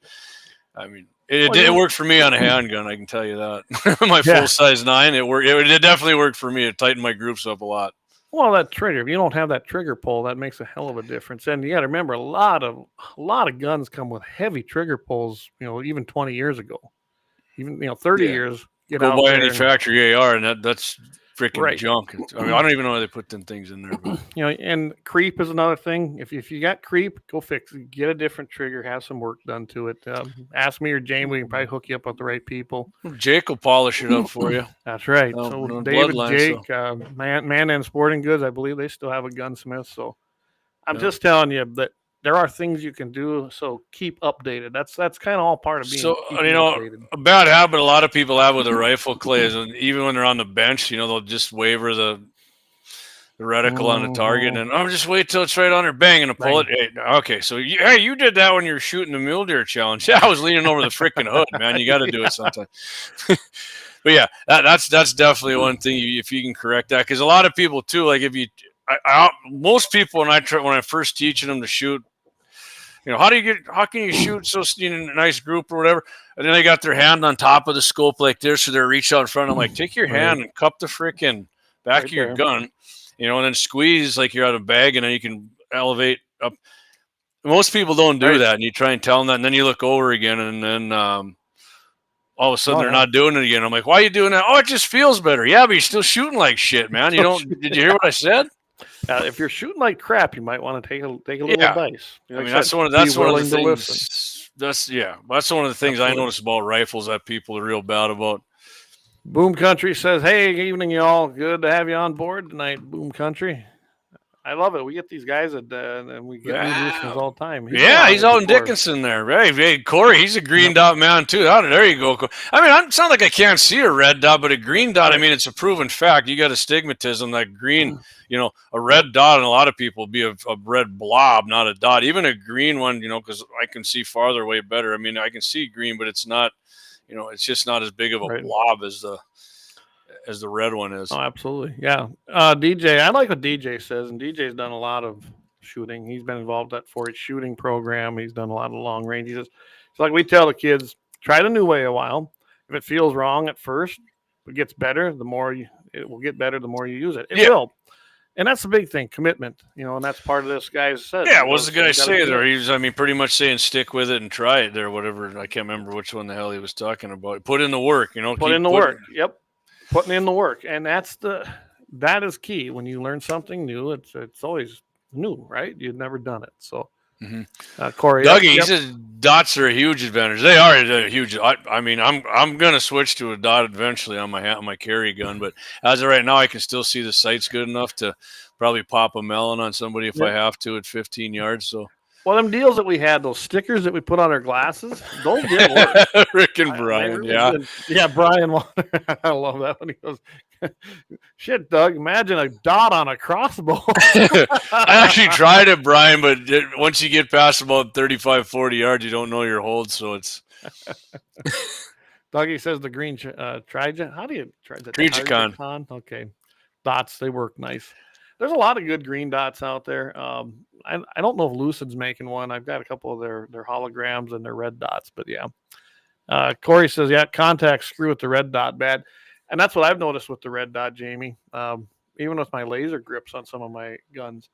I mean, it worked for me on a handgun. I can tell you that. My full size 9, it worked. It definitely worked for me. It tightened my groups up a lot. Well, that trigger, if you don't have that trigger pull, that makes a hell of a difference. And you got to remember, a lot of guns come with heavy trigger pulls, even 20 years ago, even, 30 years. Go buy any factory AR, and that's freaking junk. I mean, I don't even know why they put them things in there. But. And creep is another thing. If you got creep, go fix it. Get a different trigger. Have some work done to it. Ask me or Jane. We can probably hook you up with the right people. Jake will polish it up for you. That's right. So David, Jake, Man and Sporting Goods, I believe they still have a gunsmith. So I'm just telling you that there are things you can do. So keep updated. That's kind of all part of being. So updated. A bad habit a lot of people have with a rifle, Clay, is even when they're on the bench, they'll just waver the reticle on the target, and I'll just wait till it's right on her, bang, and pull it. Hey, okay, so you did that when you were shooting the mule deer challenge. Yeah, I was leaning over the freaking hood, man. You got to do it sometime. But yeah, that's definitely one thing if you can correct that, because a lot of people too, like most people when I first teaching them to shoot. How can you shoot so in a nice group or whatever? And then they got their hand on top of the scope like this, so they're reach out in front. I'm like, take your hand and cup the freaking back of your gun, and then squeeze like you're out of a bag, and then you can elevate up. Most people don't do that, and you try and tell them that, and then you look over again, and then all of a sudden they're not doing it again. I'm like, why are you doing that? Oh, it just feels better. Yeah, but you're still shooting like shit, man. Did you hear what I said? If you're shooting like crap, you might want to take a little advice. I mean, that's one of the things. That's one of the things I notice about rifles that people are real bad about. Boom Country says, "Hey, good evening, y'all. Good to have you on board tonight, Boom Country." I love it. We get these guys and we get new listeners all the time. He's out in Dickinson there. Hey, Corey, he's a green dot man too. There you go. I mean, it's not like I can't see a red dot, but a green dot, I mean, it's a proven fact. You got astigmatism, that green, a red dot, and a lot of people be a red blob, not a dot. Even a green one, because I can see farther away better. I mean, I can see green, but it's not, it's just not as big of a blob as the red one is. Oh, absolutely. Yeah. DJ, I like what DJ says, and DJ's done a lot of shooting. He's been involved with that 4-H shooting program. He's done a lot of long range. It's like we tell the kids, try the new way a while. If it feels wrong at first, it gets better. It will get better the more you use it. It will. And that's the big thing, commitment, and that's part of this guy's said. Yeah, what's the guy say there? He's, pretty much saying stick with it and try it there, whatever. I can't remember which one the hell he was talking about. Put in the work, Put in the work. Yep. Putting in the work, and that is key. When you learn something new, it's always new, right? You've never done it, so Corey. Dougie, he says dots are a huge advantage. They are a huge. I mean, I'm gonna switch to a dot eventually on my carry gun, but as of right now, I can still see the sight's good enough to probably pop a melon on somebody if I have to at 15 yards. So. Well, them deals that we had, those stickers that we put on our glasses, those did work. Rick and Brian, really yeah, Brian. I love that when he goes, "Shit, Doug, imagine a dot on a crossbow." I actually tried it, Brian, but once you get past about 35, 40 yards, you don't know your hold, so it's. Dougie says the green Trigen. How do you try that? Trigicon. Okay, dots, they work nice. There's a lot of good green dots out there. I don't know if Lucid's making one. I've got a couple of their holograms and their red dots, but yeah. Corey says, yeah, contact screw with the red dot bad. And that's what I've noticed with the red dot, Jamie. Even with my laser grips on some of my guns,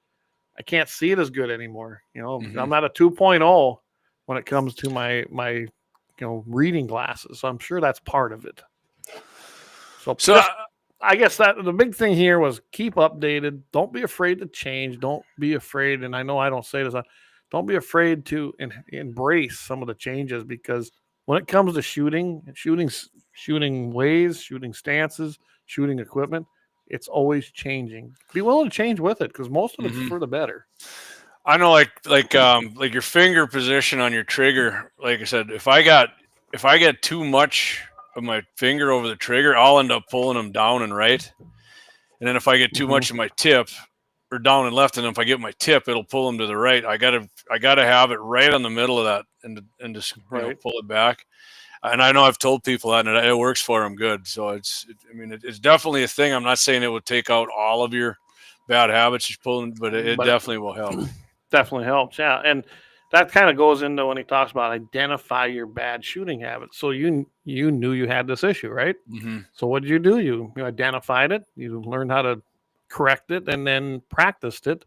I can't see it as good anymore. You know, I'm at a 2.0 when it comes to my reading glasses. So I'm sure that's part of it. So I guess that the big thing here was keep updated. Don't be afraid to change. Don't be afraid. And I know I don't say this. Don't be afraid to embrace some of the changes, because when it comes to shooting ways, shooting stances, shooting equipment, it's always changing. Be willing to change with it, because most of it's for the better. I know, like your finger position on your trigger. Like I said, if I get too much of my finger over the trigger, I'll end up pulling them down and right. And then if I get too much of my tip, or down and left, and if I get my tip, it'll pull them to the right. I gotta have it right on the middle of that, and just pull it back. And I know I've told people that, and it works for them good. So it's definitely a thing. I'm not saying it would take out all of your bad habits you're pulling, but it definitely will help. Definitely helps, yeah. And that kind of goes into when he talks about identify your bad shooting habits. So you knew you had this issue, right? So what did you do? You identified it. You learned how to correct it, and then practiced it.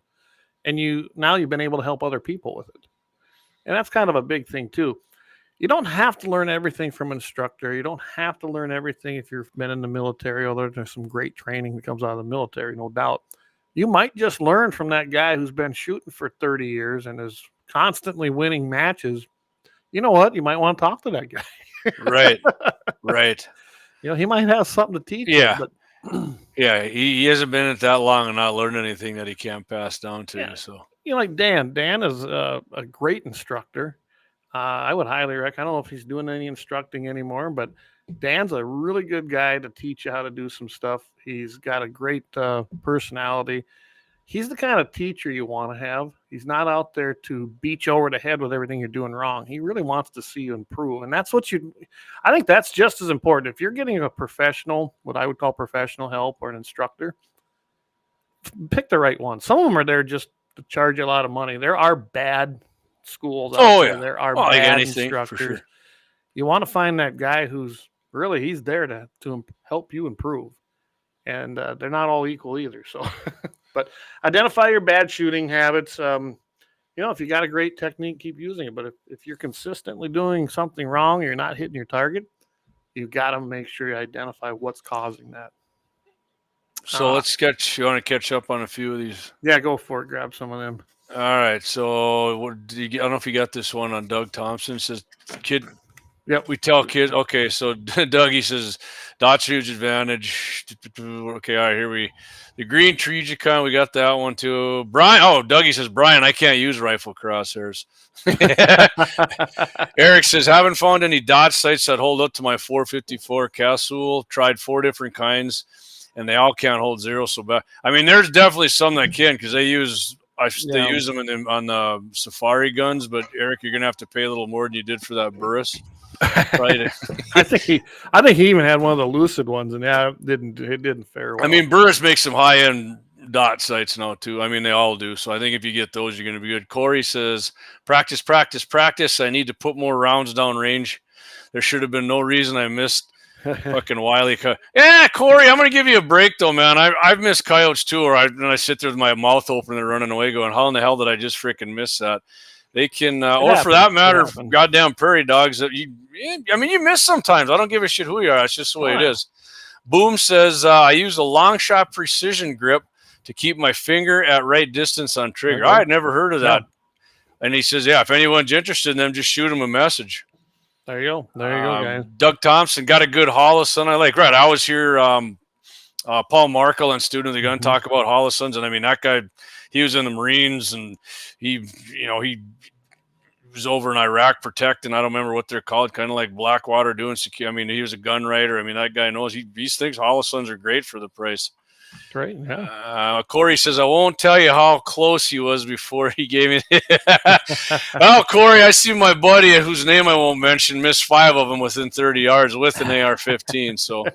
And now you've been able to help other people with it. And that's kind of a big thing too. You don't have to learn everything from an instructor. You don't have to learn everything if you've been in the military, although there's some great training that comes out of the military, no doubt. You might just learn from that guy who's been shooting for 30 years and is constantly winning matches. You know what? You might want to talk to that guy. Right. He might have something to teach you. But yeah, he hasn't been at that long and not learned anything that he can't pass down to you. So like Dan. Dan is a great instructor. I would highly recommend. I don't know if he's doing any instructing anymore, but Dan's a really good guy to teach you how to do some stuff. He's got a great personality. He's the kind of teacher you want to have. He's not out there to beat you over the head with everything you're doing wrong. He really wants to see you improve. And that's I think that's just as important. If you're getting a professional, what I would call professional help, or an instructor, pick the right one. Some of them are there just to charge you a lot of money. There are bad schools out there. There are bad instructors. Sure. You want to find that guy who's really, he's there to help you improve. And they're not all equal either. So, but identify your bad shooting habits. If you got a great technique, keep using it. But if you're consistently doing something wrong, you're not hitting your target, you got to make sure you identify what's causing that. So you want to catch up on a few of these? Yeah, go for it. Grab some of them. All right. So I don't know if you got this one on Doug Thompson. It says, kid. Yep. We tell kids. Okay. So Dougie says, dots huge advantage. Okay. All right. The green Trigicon. We got that one too. Brian. Oh, Dougie says, Brian, I can't use rifle crosshairs. Eric says, haven't found any dot sights that hold up to my 454 Casual. Tried 4 different kinds, and they all can't hold zero. So bad. I mean, there's definitely some that can, because they use them on the Safari guns. But Eric, you're gonna have to pay a little more than you did for that Burris. Right. I think he even had one of the Lucid ones, and it didn't fare well. I mean, Burris makes some high-end dot sights now too. I mean, they all do. So I think if you get those, you're going to be good. Corey says, practice. I need to put more rounds down range. There should have been no reason I missed fucking Wiley. Yeah, Corey, I'm going to give you a break though, man. I've missed coyotes too, or I sit there with my mouth open and running away going, how in the hell did I just freaking miss that? They can, or for that matter, goddamn prairie dogs. You miss sometimes. I don't give a shit who you are. It's just the way it is. Boom says, I use a long shot precision grip to keep my finger at right distance on trigger. I had never heard of that. And he says, yeah, if anyone's interested in them, just shoot them a message. There you go. There you go, guys. Doug Thompson got a good Hollison. I like, right. I was here, Paul Markle and Student of the Gun talk about Hollisons. And I mean, that guy, he was in the Marines and he was over in Iraq protecting. I don't remember what they're called, kind of like Blackwater doing security. I mean, he was a gun writer. I mean, that guy knows. He thinks Hollisons are great for the price. Great. Yeah. Corey says, I won't tell you how close he was before he gave me. Oh, Corey, I see my buddy, whose name I won't mention, missed 5 of them within 30 yards with an AR-15. So,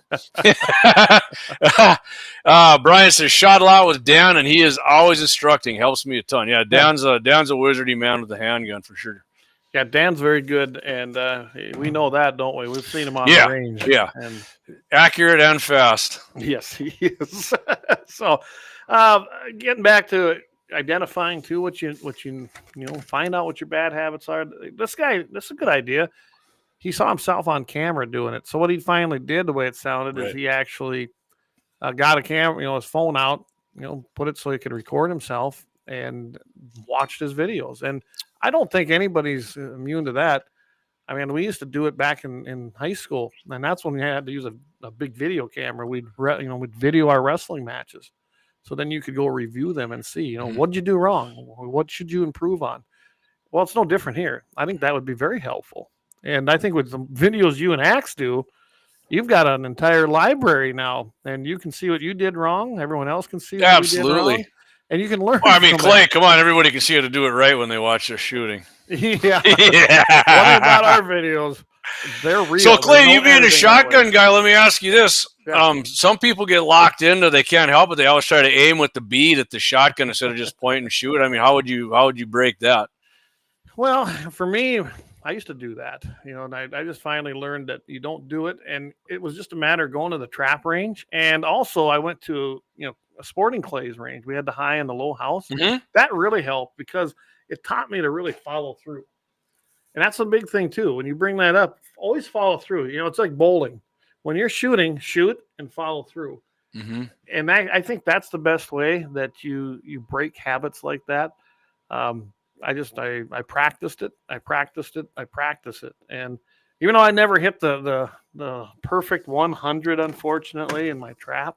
Brian says, shot a lot with Dan, and he is always instructing. Helps me a ton. Yeah, Dan's a wizardy man with a handgun for sure. Yeah, Dan's very good, and we know that, don't we? We've seen him on the range. Yeah, and accurate and fast. Yes, he is. So, getting back to identifying too what you find out what your bad habits are. This is a good idea. He saw himself on camera doing it. So what he finally did, the way it sounded, is he actually got a camera, his phone out, put it so he could record himself and watched his videos. And I don't think anybody's immune to that. I mean, we used to do it back in high school, and that's when we had to use a big video camera. We'd video our wrestling matches, so then you could go review them and see, what did you do wrong? What should you improve on? Well, it's no different here. I think that would be very helpful. And I think with the videos you and Axe do, you've got an entire library now, and you can see what you did wrong. Everyone else can see what you did wrong. And you can learn. Well, I mean, Clay, come on. Everybody can see how to do it right when they watch their shooting. Yeah. What about our videos? They're real. So, Clay, you being a shotgun guy, let me ask you this. Yeah. Some people get locked into, they can't help it. They always try to aim with the bead at the shotgun instead of just point and shoot. I mean, how would you break that? Well, for me, I used to do that, and I just finally learned that you don't do it. And it was just a matter of going to the trap range. And also I went to, a sporting clays range. We had the high and the low house. Mm-hmm. That really helped because it taught me to really follow through. And that's a big thing too. When you bring that up, always follow through. It's like bowling. When you're shooting, shoot and follow through. Mm-hmm. And I think that's the best way that you break habits like that. I practiced it. I practice it. And even though I never hit the perfect 100, unfortunately, in my trap,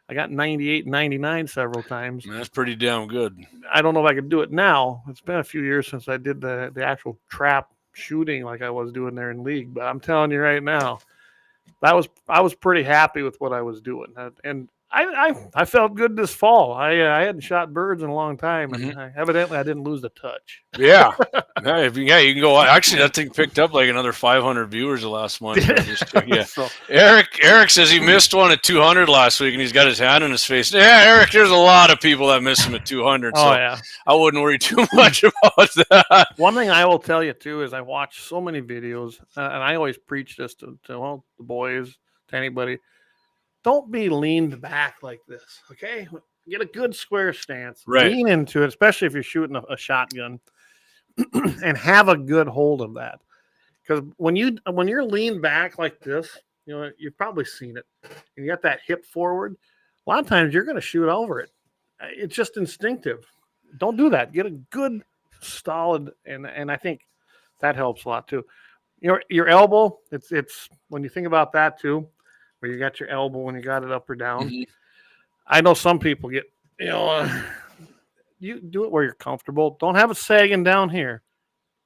I got 98, 99 several times. That's pretty damn good. I don't know if I could do it now. It's been a few years since I did the actual trap shooting like I was doing there in league. But I'm telling you right now, I was pretty happy with what I was doing. And I felt good this fall. I hadn't shot birds in a long time, and evidently I didn't lose the touch. Yeah. You can go. Actually, that thing picked up like another 500 viewers the last month. Yeah. So, Eric says he missed one at 200 last week, and he's got his hand in his face. Yeah, Eric, there's a lot of people that miss him at 200. So I wouldn't worry too much about that. One thing I will tell you too is I watch so many videos, and I always preach this to the boys, to anybody. Don't be leaned back like this, okay? Get a good square stance. Right. Lean into it, especially if you're shooting a shotgun, and have a good hold of that. Because when you're leaned back like this, you've probably seen it, and you got that hip forward. A lot of times you're going to shoot over it. It's just instinctive. Don't do that. Get a good, solid, and I think that helps a lot too. Your elbow. It's when you think about that too. Where you got your elbow when you got it up or down. Mm-hmm. I know some people get, you do it where you're comfortable. Don't have it sagging down here.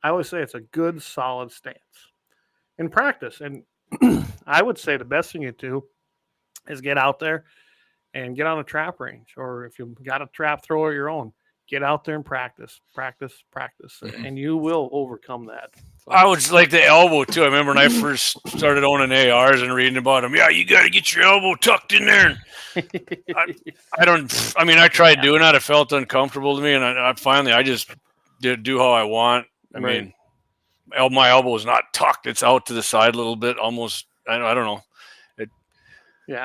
I always say it's a good, solid stance in practice. And I would say the best thing you do is get out there and get on a trap range. Or if you've got a trap thrower of your own, get out there and practice. Mm-hmm. And you will overcome that. I was like the elbow too. I remember when I first started owning ARs and reading about them. Yeah, you got to get your elbow tucked in there. I tried doing that. It felt uncomfortable to me, and I finally just did do how I want. I mean, my elbow is not tucked; it's out to the side a little bit, almost. I don't know. It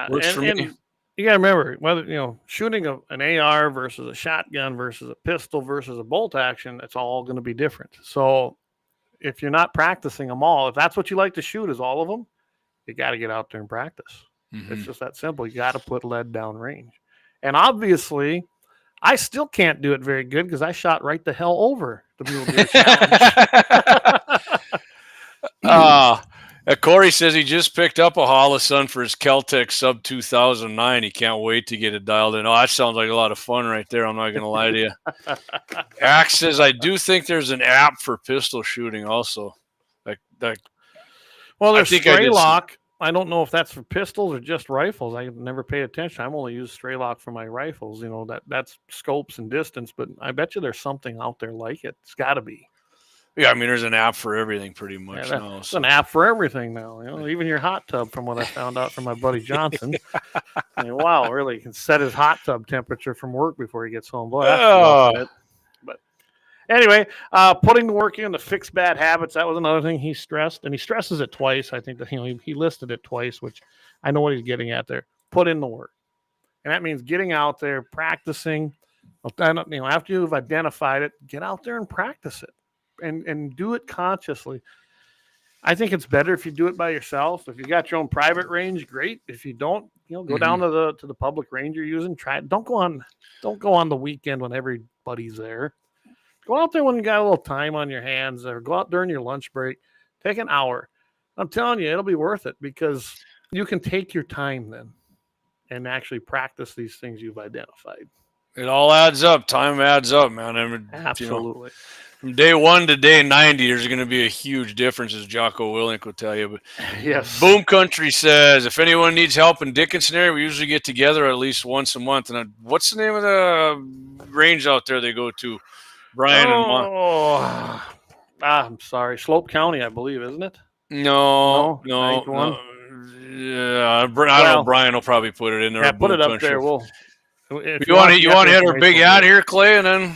works for me. You got to remember whether shooting an AR versus a shotgun versus a pistol versus a bolt action. It's all going to be different. So if you're not practicing them all, if that's what you like to shoot is all of them, you got to get out there and practice. Mm-hmm. It's just that simple. You got to put lead down range. And obviously, I still can't do it very good because I shot right the hell over the mule deer challenge. Corey says he just picked up a Holosun for his Keltec Sub 2009. He can't wait to get it dialed in. Oh, that sounds like a lot of fun right there. I'm not going to lie to you. Axe says, I do think there's an app for pistol shooting also. Well, there's Straylock. I don't know if that's for pistols or just rifles. I never pay attention. I've only used Straylock for my rifles. You know, that's scopes and distance, but I bet you there's something out there like it. It's got to be. Yeah, I mean, there's an app for everything pretty much now. It's an app for everything now. You know, even your hot tub, from what I found out from my buddy Johnson. I mean, wow, really, he can set his hot tub temperature from work before he gets home. Boy, that's but anyway, putting the work in to fix bad habits, that was another thing he stressed, and he stresses it twice. I think that he listed it twice, which I know what he's getting at there. Put in the work, and that means getting out there, practicing. You know, after you've identified it, get out there and practice it. And do it consciously. I think it's better if you do it by yourself. If you got your own private range, great. If you don't, you know, go down to the public range you're using. Try it. Don't go on the weekend when everybody's there. Go out there when you got a little time on your hands, or go out during your lunch break. Take an hour. I'm telling you, it'll be worth it because you can take your time then and actually practice these things you've identified. It all adds up. Time adds up, man. I mean, absolutely. You know, from day 1 to day 90, there's going to be a huge difference, as Jocko Willink will tell you. But yes, Boom Country says, if anyone needs help in Dickinson area, we usually get together at least once a month. And what's the name of the range out there they go to? Brian and I'm sorry, Slope County, I believe, isn't it? No. Yeah, I don't know. Brian will probably put it in there. Yeah, put it up there. If you want to hit our big ad here, Clay, and then.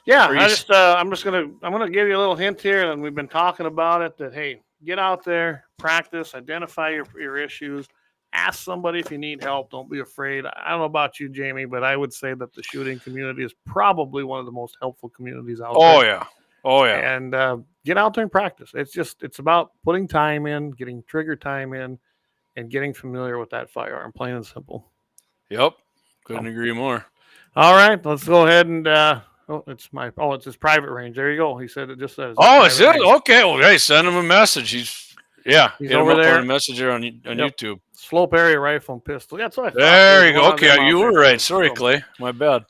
Yeah, I'm gonna give you a little hint here, and we've been talking about it. That hey, get out there, practice, identify your issues, ask somebody if you need help. Don't be afraid. I don't know about you, Jamie, but I would say that the shooting community is probably one of the most helpful communities out there. Oh yeah. And get out there and practice. It's about putting time in, getting trigger time in, and getting familiar with that firearm. Plain and simple. Yep, couldn't agree more. All right, let's go ahead and. It's his private range. There you go. He said it just says. Oh, is it? Okay. Well, hey, send him a message. He's over there. On a message here on YouTube. Slope area rifle and pistol. That's what I thought. There you go. Okay, you were right. Sorry, Clay. My bad.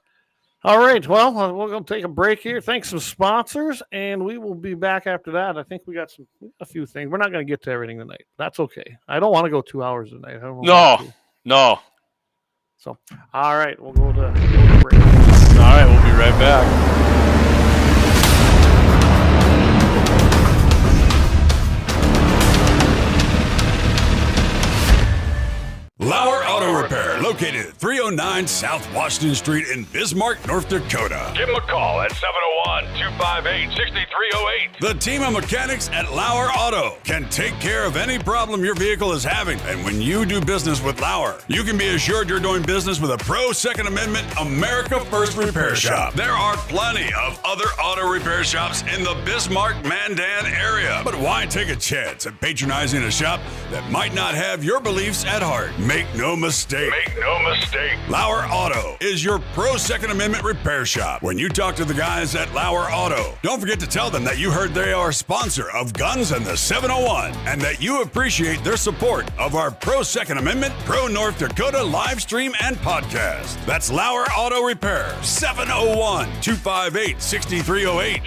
All right. Well, we're going to take a break here. Thanks some sponsors, and we will be back after that. I think we got a few things. We're not going to get to everything tonight. That's okay. I don't want to go 2 hours tonight. I don't know. No. So, all right. We'll go to break. All right, we'll be right back. LAUER Auto Repair, located at 309 South Washington Street in Bismarck, North Dakota. Give them a call at 701-258-6308. The team of mechanics at LAUER Auto can take care of any problem your vehicle is having. And when you do business with LAUER, you can be assured you're doing business with a pro Second Amendment America First repair shop. There are plenty of other auto repair shops in the Bismarck-Mandan area. But why take a chance at patronizing a shop that might not have your beliefs at heart? Make no mistake. LAUER Auto is your pro Second Amendment repair shop. When you talk to the guys at LAUER Auto, don't forget to tell them that you heard they are a sponsor of Guns and the 701 and that you appreciate their support of our pro Second Amendment, pro North Dakota live stream and podcast. That's LAUER Auto Repair, 701-258-6308.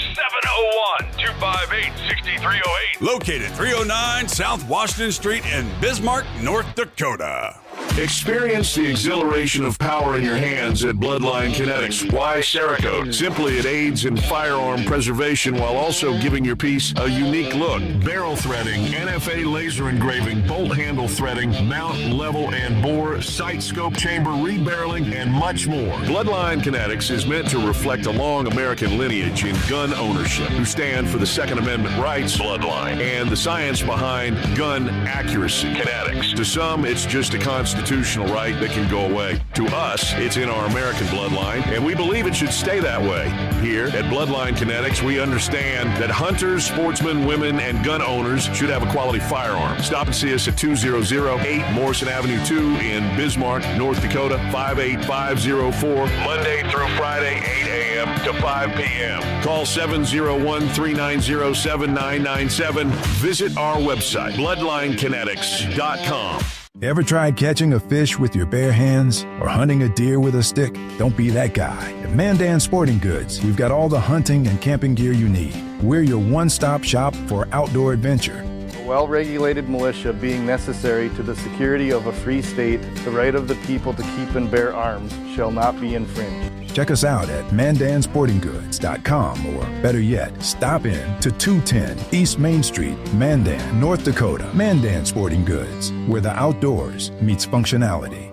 701-258-6308. Located 309 South Washington Street in Bismarck, North Dakota. Experience the exhilaration of power in your hands at Bloodline Kinetics. Why Cerakote? Simply, it aids in firearm preservation while also giving your piece a unique look. Barrel threading, NFA laser engraving, bolt handle threading, mount, level, and bore, sight scope chamber rebarreling, and much more. Bloodline Kinetics is meant to reflect a long American lineage in gun ownership, who stand for the Second Amendment rights, Bloodline, and the science behind gun accuracy. Kinetics. To some, it's just a constant constitutional right that can go away. To us, it's in our American bloodline, and we believe it should stay that way. Here at Bloodline Kinetics, we understand that hunters, sportsmen, women, and gun owners should have a quality firearm. Stop and see us at 2008 Morrison Avenue 2 in Bismarck, North Dakota, 58504, Monday through Friday, 8 a.m. to 5 p.m. Call 701-390-7997. Visit our website, bloodlinekinetics.com. Ever tried catching a fish with your bare hands or hunting a deer with a stick? Don't be that guy. At Mandan Sporting Goods, we've got all the hunting and camping gear you need. We're your one-stop shop for outdoor adventure. A well-regulated militia being necessary to the security of a free state, the right of the people to keep and bear arms shall not be infringed. Check us out at mandansportinggoods.com, or better yet, stop in to 210 East Main Street, Mandan, North Dakota. Mandan Sporting Goods, where the outdoors meets functionality.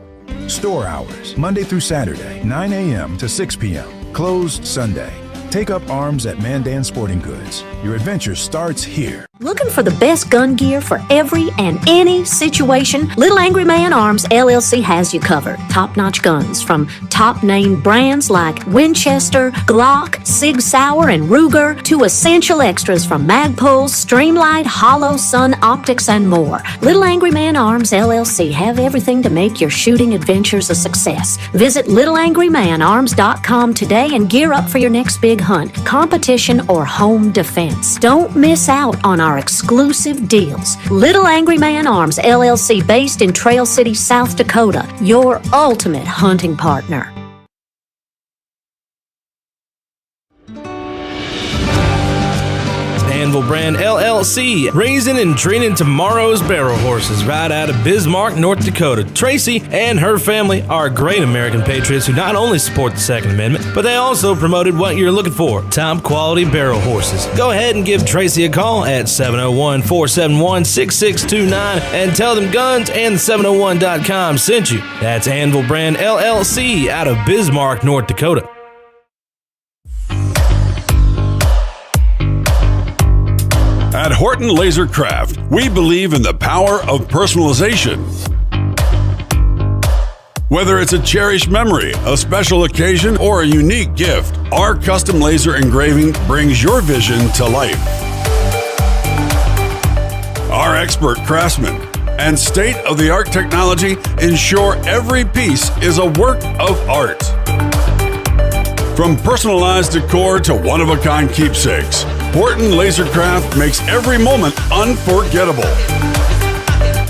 Store hours, Monday through Saturday, 9 a.m. to 6 p.m. Closed Sunday. Take up arms at Mandan Sporting Goods. Your adventure starts here. Looking for the best gun gear for every and any situation? Little Angry Man Arms LLC has you covered. Top-notch guns from top-name brands like Winchester, Glock, Sig Sauer, and Ruger, to essential extras from Magpul's, Streamlight, Hollow, Sun Optics, and more. Little Angry Man Arms LLC have everything to make your shooting adventures a success. Visit littleangrymanarms.com today and gear up for your next big hunt, competition, or home defense. Don't miss out on our exclusive deals. Little Angry Man Arms LLC, based in Trail City, South Dakota, your ultimate hunting partner. Anvil Brand LLC, raising and training tomorrow's barrel horses right out of Bismarck, North Dakota. Tracy and her family are great American patriots who not only support the Second Amendment, but they also promoted what you're looking for, top quality barrel horses. Go ahead and give Tracy a call at 701-471-6629 and tell them Guns and 701.com sent you. That's Anvil Brand LLC out of Bismarck, North Dakota. At Horton Laser Craft, we believe in the power of personalization. Whether it's a cherished memory, a special occasion, or a unique gift, our custom laser engraving brings your vision to life. Our expert craftsmen and state-of-the-art technology ensure every piece is a work of art. From personalized decor to one-of-a-kind keepsakes, Horton Lasercraft makes every moment unforgettable.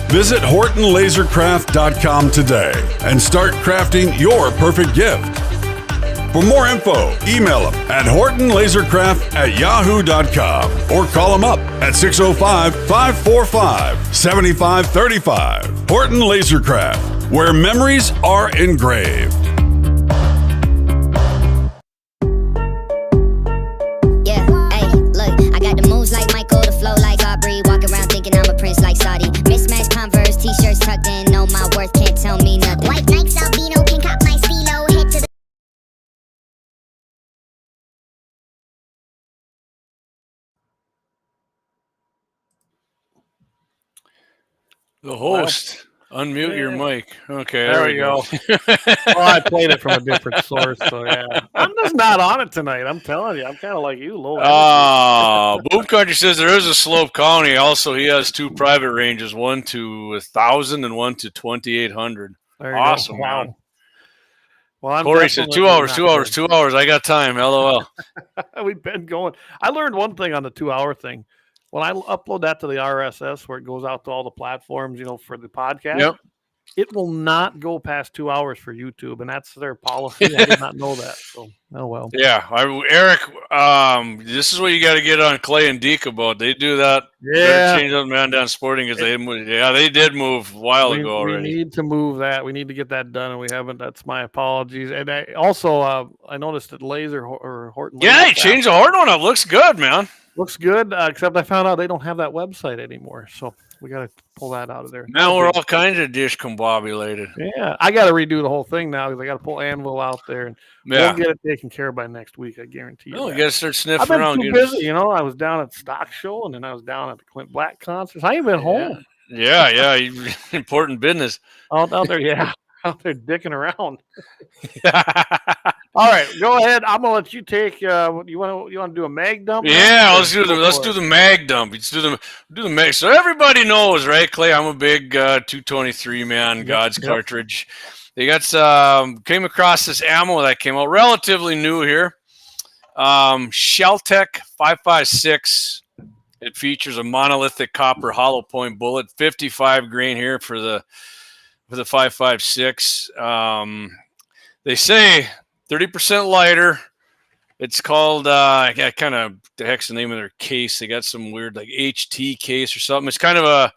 Visit HortonLasercraft.com today and start crafting your perfect gift. For more info, email them at HortonLasercraft@yahoo.com or call them up at 605-545-7535. Horton Lasercraft, where memories are engraved. T-shirts tucked in, know my worth, can't tell me nothing. White Nikes, albino, can cop my stilo, head to The host. Unmute your mic. Okay, there we go. Well, I played it from a different source, so yeah. I'm just not on it tonight. I'm telling you, I'm kind of like you, low. Boom Country says there is a Slope County. Also, he has two private ranges, one to 1,000 and one to 2,800. Awesome, go. Wow. Man. Well, I'm Corey said 2 hours. I got time. LOL. We've been going. I learned one thing on the 2 hour thing. When I upload that to the RSS, where it goes out to all the platforms, for the podcast, yep, it will not go past 2 hours for YouTube, and that's their policy. I did not know that. So, oh well. Yeah, Eric. This is what you got to get on Clay and Deke about. They do that. Yeah, change up man down sporting because they did move a while ago already. We need to move that. We need to get that done, and we haven't. That's my apologies. And I also I noticed that Laser or Horton. Yeah, they changed the Horton one up. Looks good, man. Looks good, except I found out they don't have that website anymore. So we got to pull that out of there. Now we're all kinds of discombobulated. Yeah, I got to redo the whole thing now because I got to pull Anvil out there, and we'll get it taken care of by next week. I guarantee you. Oh, you got to start sniffing I've been around. Too busy, I was down at Stock Show, and then I was down at the Clint Black concerts. I ain't been home. Yeah. Important business. Out there, yeah. Out there dicking around. All right, go ahead. I'm gonna let you take. You want to do a mag dump? Yeah, let's do the mag dump. Let's do the mag. So everybody knows, right, Clay? I'm a big 223 man. God's cartridge. They got came across this ammo that came out relatively new here. Shelltech 5.56. It features a monolithic copper hollow point bullet, 55 grain here for the 5.56. They say 30% lighter. It's called kind of the heck's the name of their case. They got some weird like HT case or something. It's kind of a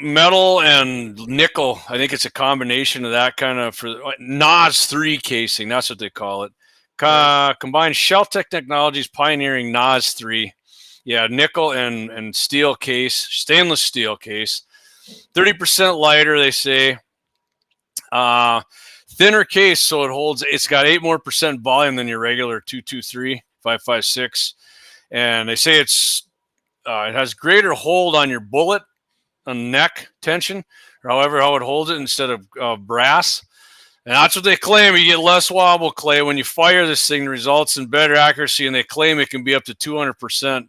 metal and nickel. I think it's a combination of that kind of for NOS 3 casing. That's what they call it. Combined Shelltech Technologies pioneering NOS 3. Yeah, nickel and steel case, stainless steel case. 30% lighter, they say. Thinner case, so it's got 8% more volume than your regular 223 5.56, and they say it has greater hold on your bullet, on neck tension, or however how it holds it instead of brass, and that's what they claim. You get less wobble, Clay, when you fire this thing. The results in better accuracy, and they claim it can be up to 200%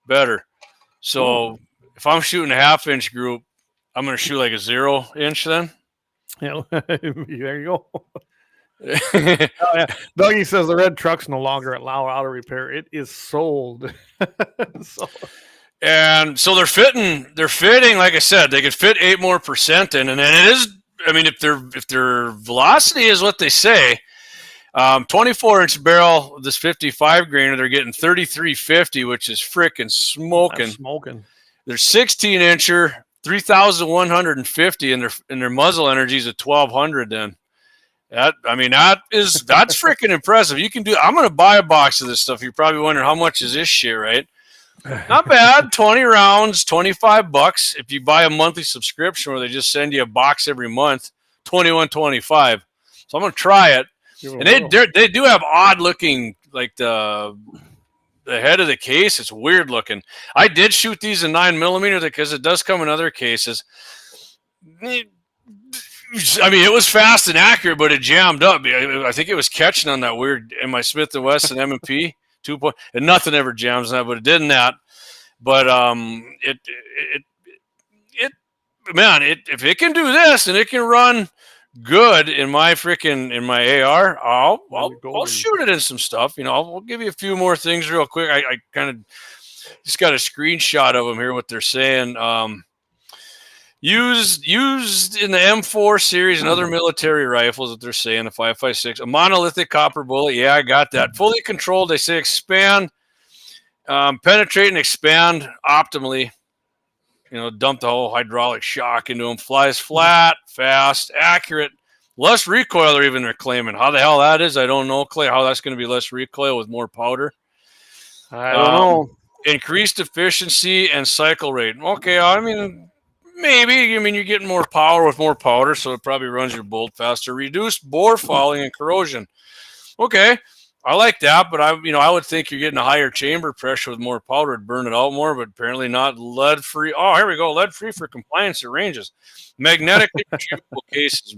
better. So if I'm shooting a half-inch group, I'm going to shoot like a 0-inch then. Yeah, there you go. Dougie says the red truck's no longer at Lauer Auto Repair. It is sold. And so they're fitting. Like I said, they could fit 8% more in, and then it is. I mean, if their velocity is what they say, 24-inch barrel, this 55 grainer, they're getting 3350, which is freaking smoking. That's smoking. There's 16-incher. 3,150 and their muzzle energy is at 1,200. Then that's freaking impressive. You can do. I'm going to buy a box of this stuff. You're probably wondering how much is this shit, right? Not bad. 20 rounds, $25. If you buy a monthly subscription where they just send you a box every month, $21.25. So I'm going to try it. And they do have odd looking, like the head of the case. It's weird looking. I did shoot these in 9mm because it does come in other cases. I mean, it was fast and accurate, but it jammed up. I think it was catching on that weird in my Smith & Wesson M&P 2 point, and nothing ever jams on that, but it did in that. But if it can do this and it can run good in my AR, I'll shoot it in some stuff. I'll give you a few more things real quick. I kind of just got a screenshot of them here. What they're saying, used in the M4 series and other military rifles. That they're saying the 5.56, a monolithic copper bullet. Yeah, I got that. Fully controlled. They say expand, penetrate, and expand optimally. Dump the whole hydraulic shock into them. Flies flat, fast, accurate, less recoil. They're claiming. How the hell that is, I don't know, Clay. How that's going to be less recoil with more powder? I don't know. Increased efficiency and cycle rate. Okay, I mean, maybe. You're getting more power with more powder, so it probably runs your bolt faster. Reduced bore fouling and corrosion. Okay. I like that, but I would think you're getting a higher chamber pressure with more powder to burn it out more, but apparently not lead-free. Oh, here we go. Lead-free for compliance at ranges. Magnetically retrievable cases.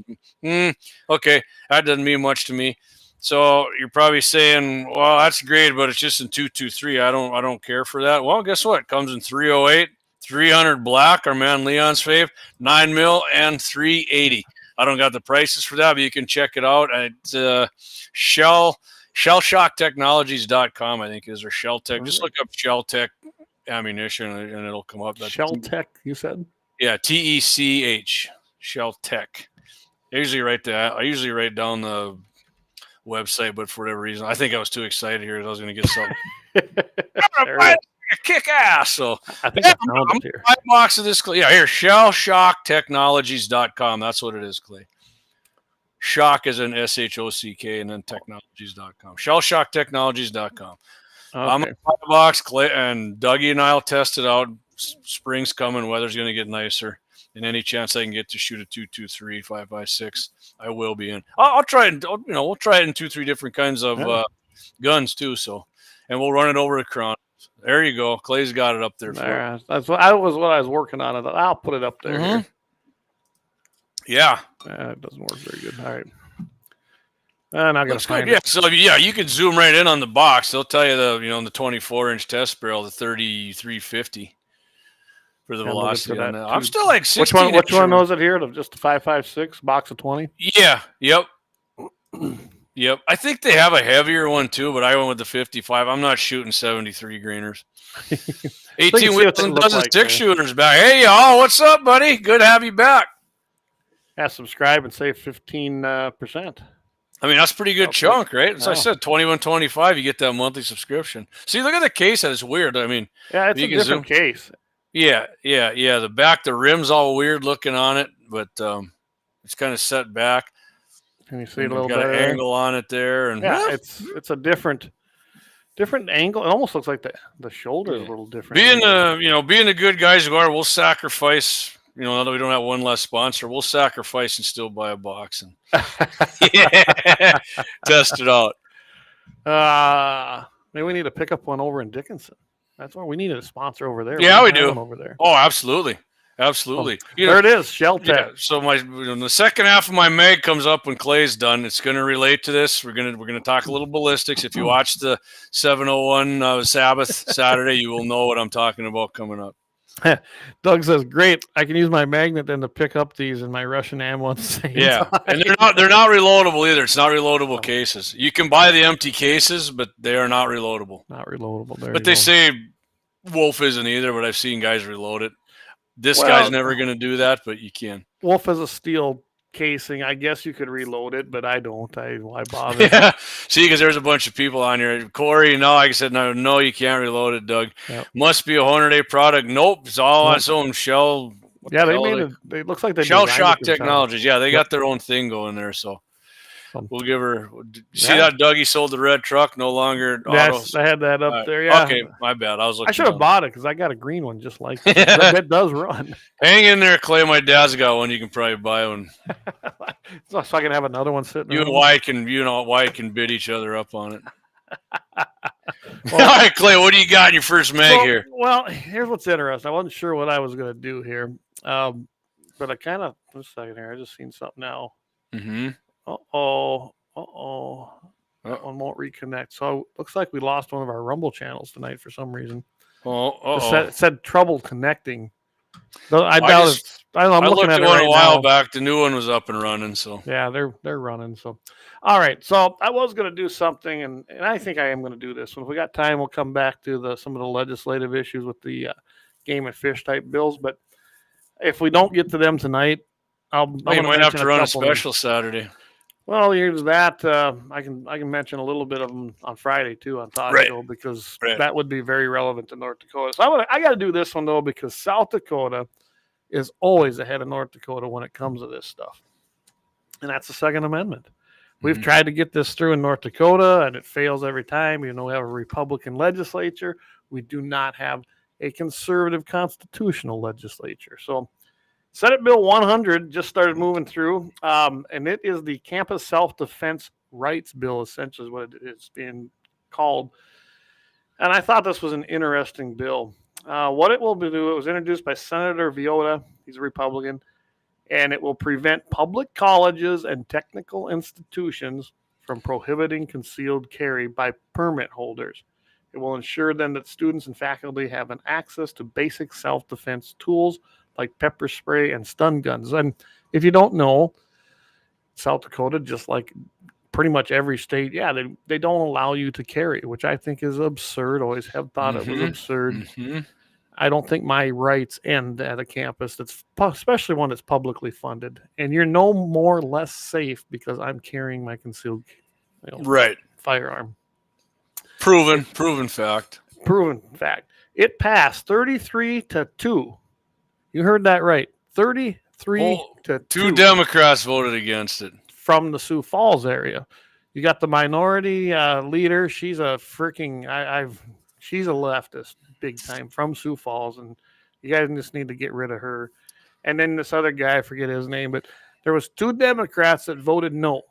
Okay, that doesn't mean much to me. So you're probably saying, well, that's great, but it's just in 223. I don't care for that. Well, guess what? It comes in 308, 300 black, our man Leon's fave, 9mm, and 380. I don't got the prices for that, but you can check it out at ShellShockTechnologies.com, I think, is, or Shelltech. Just look up Shelltech ammunition and it'll come up. That's Shelltech, you said? Yeah, TECH, Shelltech. I usually write down the website, but for whatever reason, I think I was too excited here. I was going to get something. I'm going to buy a kick ass. So I think I'm going to buy a box of this. Yeah, here, ShellShockTechnologies.com. That's what it is, Clay. Shock is in SHOCK and then technologies.com. ShellShockTechnologies.com. Okay. I'm going to buy a box, Clay, and Dougie and I will test it out. Spring's coming. Weather's going to get nicer. And any chance I can get to shoot a 223 5.56, I will be in. I'll try it. We'll try it in 2-3 different kinds of guns too. So, and we'll run it over a Chronicles. There you go. Clay's got it up there. There, that's what I was working on. I thought, I'll put it up there. Here. Yeah. It doesn't work very good. All right. And I got to find it. Yeah. it. So you can zoom right in on the box. They'll tell you the 24-inch test barrel, the 3350 for the velocity on that. I'm still like 16. Which one was it here? Just the 5.56 box of 20. Yeah. Yep. Yep. I think they have a heavier one too, but I went with the 55. I'm not shooting 73 grainers. 18 wheels and dozen like, 6-shooters back. Hey y'all, what's up, buddy? Good to have you back. Yeah, subscribe and save 15%. I mean, that's a pretty good chunk, right? As I said, $21.25, you get that monthly subscription. See, look at the case. That is weird. I mean, yeah, it's a different case. Yeah. The back, the rim's all weird looking on it, but it's kind of set back. Can you see a little got better? An angle on it there, and yeah, it's a different angle. It almost looks like the shoulder is a little different. Being the good guys we are, we'll sacrifice. Now that we don't have one less sponsor, we'll sacrifice and still buy a box and test it out. Maybe we need to pick up one over in Dickinson. That's why we needed a sponsor over there. Yeah, we do. Over there. Oh, absolutely. Absolutely. There it is, Shell Tech. Yeah, so the second half of my mag comes up when Clay's done. It's going to relate to this. We're going to talk a little ballistics. If you watch the 701 Sabbath Saturday, you will know what I'm talking about coming up. Doug says, "Great! I can use my magnet then to pick up these in my Russian ammo." And they're not reloadable either. It's not reloadable cases. You can buy the empty cases, but they are not reloadable. Not reloadable. There but they say Wolf isn't either. But I've seen guys reload it. This guy's never going to do that, but you can. Wolf has a steel casing. I guess you could reload it, but I don't. Why bother? Yeah. See, because there's a bunch of people on here. Corey, no, like I said, no, you can't reload it, Doug. Yep. Must be a Hornady product. Nope, it's all on its own shell. Yeah, they made it. It looks like they Shell Shock Technologies. Yeah, they got their own thing going there. So we'll give her. See that Dougie sold the red truck, no longer. Yes, I had that up there. Yeah. Okay, my bad. I should have bought it because I got a green one just like that. It does run. Hang in there, Clay. My dad's got one. You can probably buy one. So I can have another one sitting. You and Wyatt can bid each other up on it. All right, Clay. What do you got in your first mag here? Well, here's what's interesting. I wasn't sure what I was going to do here, but I kind of. Just a second here. I just seen something now. Mm-hmm. That one won't reconnect. So looks like we lost one of our Rumble channels tonight for some reason. It said trouble connecting. I doubt it's. I don't know. I'm looking at it one right a while now. back. The new one was up and running. So yeah, they're running. So all right. So I was going to do something, and I think I am going to do this. When we got time, we'll come back to some of the legislative issues with the game and fish type bills. But if we don't get to them tonight, you might have to run a special Saturday. Well, here's that. I can mention a little bit of them on Friday too on Todd Show because that would be very relevant to North Dakota. So I got to do this one though because South Dakota is always ahead of North Dakota when it comes to this stuff, and that's the Second Amendment. We've tried to get this through in North Dakota, and it fails every time. We have a Republican legislature. We do not have a conservative constitutional legislature. So Senate Bill 100 just started moving through, and it is the Campus Self-Defense Rights Bill, essentially is what it's being called. And I thought this was an interesting bill. What it will do, it was introduced by Senator Viola. He's a Republican. And it will prevent public colleges and technical institutions from prohibiting concealed carry by permit holders. It will ensure then that students and faculty have an access to basic self-defense tools like pepper spray and stun guns. And if you don't know, South Dakota, just like pretty much every state, they don't allow you to carry, which I think is absurd. Always have thought it was absurd. Mm-hmm. I don't think my rights end at a campus especially one that's publicly funded. And you're no more or less safe because I'm carrying my concealed firearm. Proven fact. Proven fact. It passed 33-2. You heard that right. 33-2. 2 Democrats voted against it. From the Sioux Falls area. You got the minority leader. She's a freaking she's a leftist big time from Sioux Falls, and you guys just need to get rid of her. And then this other guy, I forget his name, but there was 2 Democrats that voted no.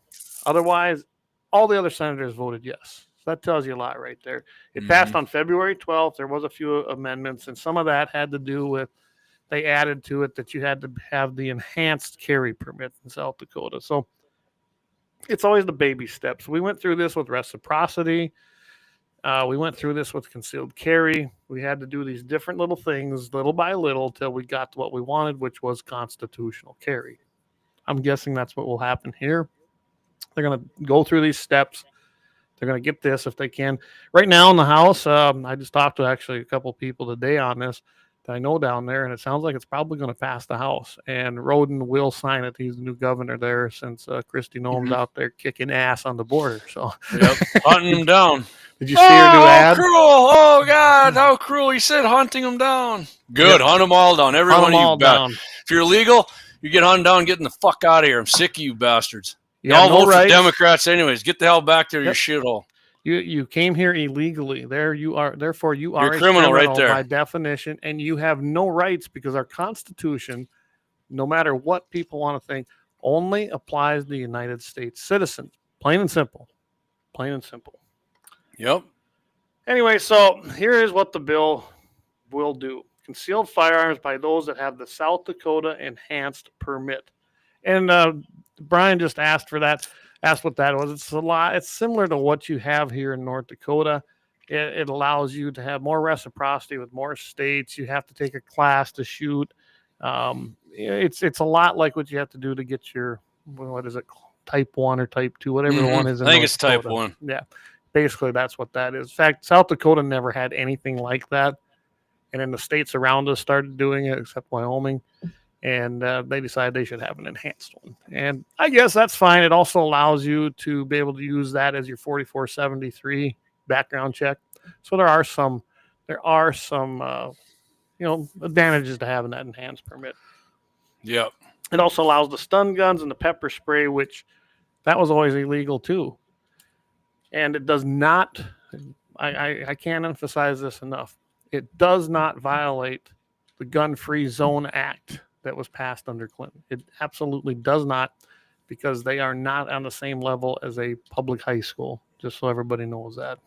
Otherwise, all the other senators voted yes. So that tells you a lot right there. It passed on February 12th. There was a few amendments, and some of that had to do with they added to it that you had to have the enhanced carry permit in South Dakota. So it's always the baby steps. We went through this with reciprocity. We went through this with concealed carry. We had to do these different little things, little by little, till we got to what we wanted, which was constitutional carry. I'm guessing that's what will happen here. They're going to go through these steps. They're going to get this if they can. Right now in the House, I just talked to actually a couple people today on this that I know down there, and it sounds like it's probably going to pass the House. And Roden will sign it. He's the new governor there since Kristi Noem's out there kicking ass on the border. So, hunting them down. Did you see her new ad? Cruel! Oh God, how cruel! He said hunting them down. Good, hunt them all down. Every one of you down. If you're illegal, you get hunted down. Getting the fuck out of here. I'm sick of you bastards. Y'all vote for Democrats anyways. Get the hell back there, you shithole. You came here illegally. There you are. Therefore, you're a criminal right there by definition, and you have no rights because our Constitution, no matter what people want to think, only applies to United States citizens. Plain and simple. Plain and simple. Yep. Anyway, so here is what the bill will do. Concealed firearms by those that have the South Dakota enhanced permit. And Brian just asked for that. Asked what that was. It's a lot. It's similar to what you have here in North Dakota. It allows you to have more reciprocity with more states. You have to take a class to shoot. It's a lot like what you have to do to get your, what is it, type 1 or type 2, whatever the one is. I think it's type 1. Yeah, basically that's what that is. In fact, South Dakota never had anything like that, and then the states around us started doing it, except Wyoming. And they decided they should have an enhanced one. And I guess that's fine. It also allows you to be able to use that as your 4473 background check. So there are some advantages to having that enhanced permit. Yep. It also allows the stun guns and the pepper spray, which that was always illegal too. And it does not, I can't emphasize this enough, it does not violate the Gun-Free Zone Act that was passed under Clinton. It absolutely does not, because they are not on the same level as a public high school, just so everybody knows that.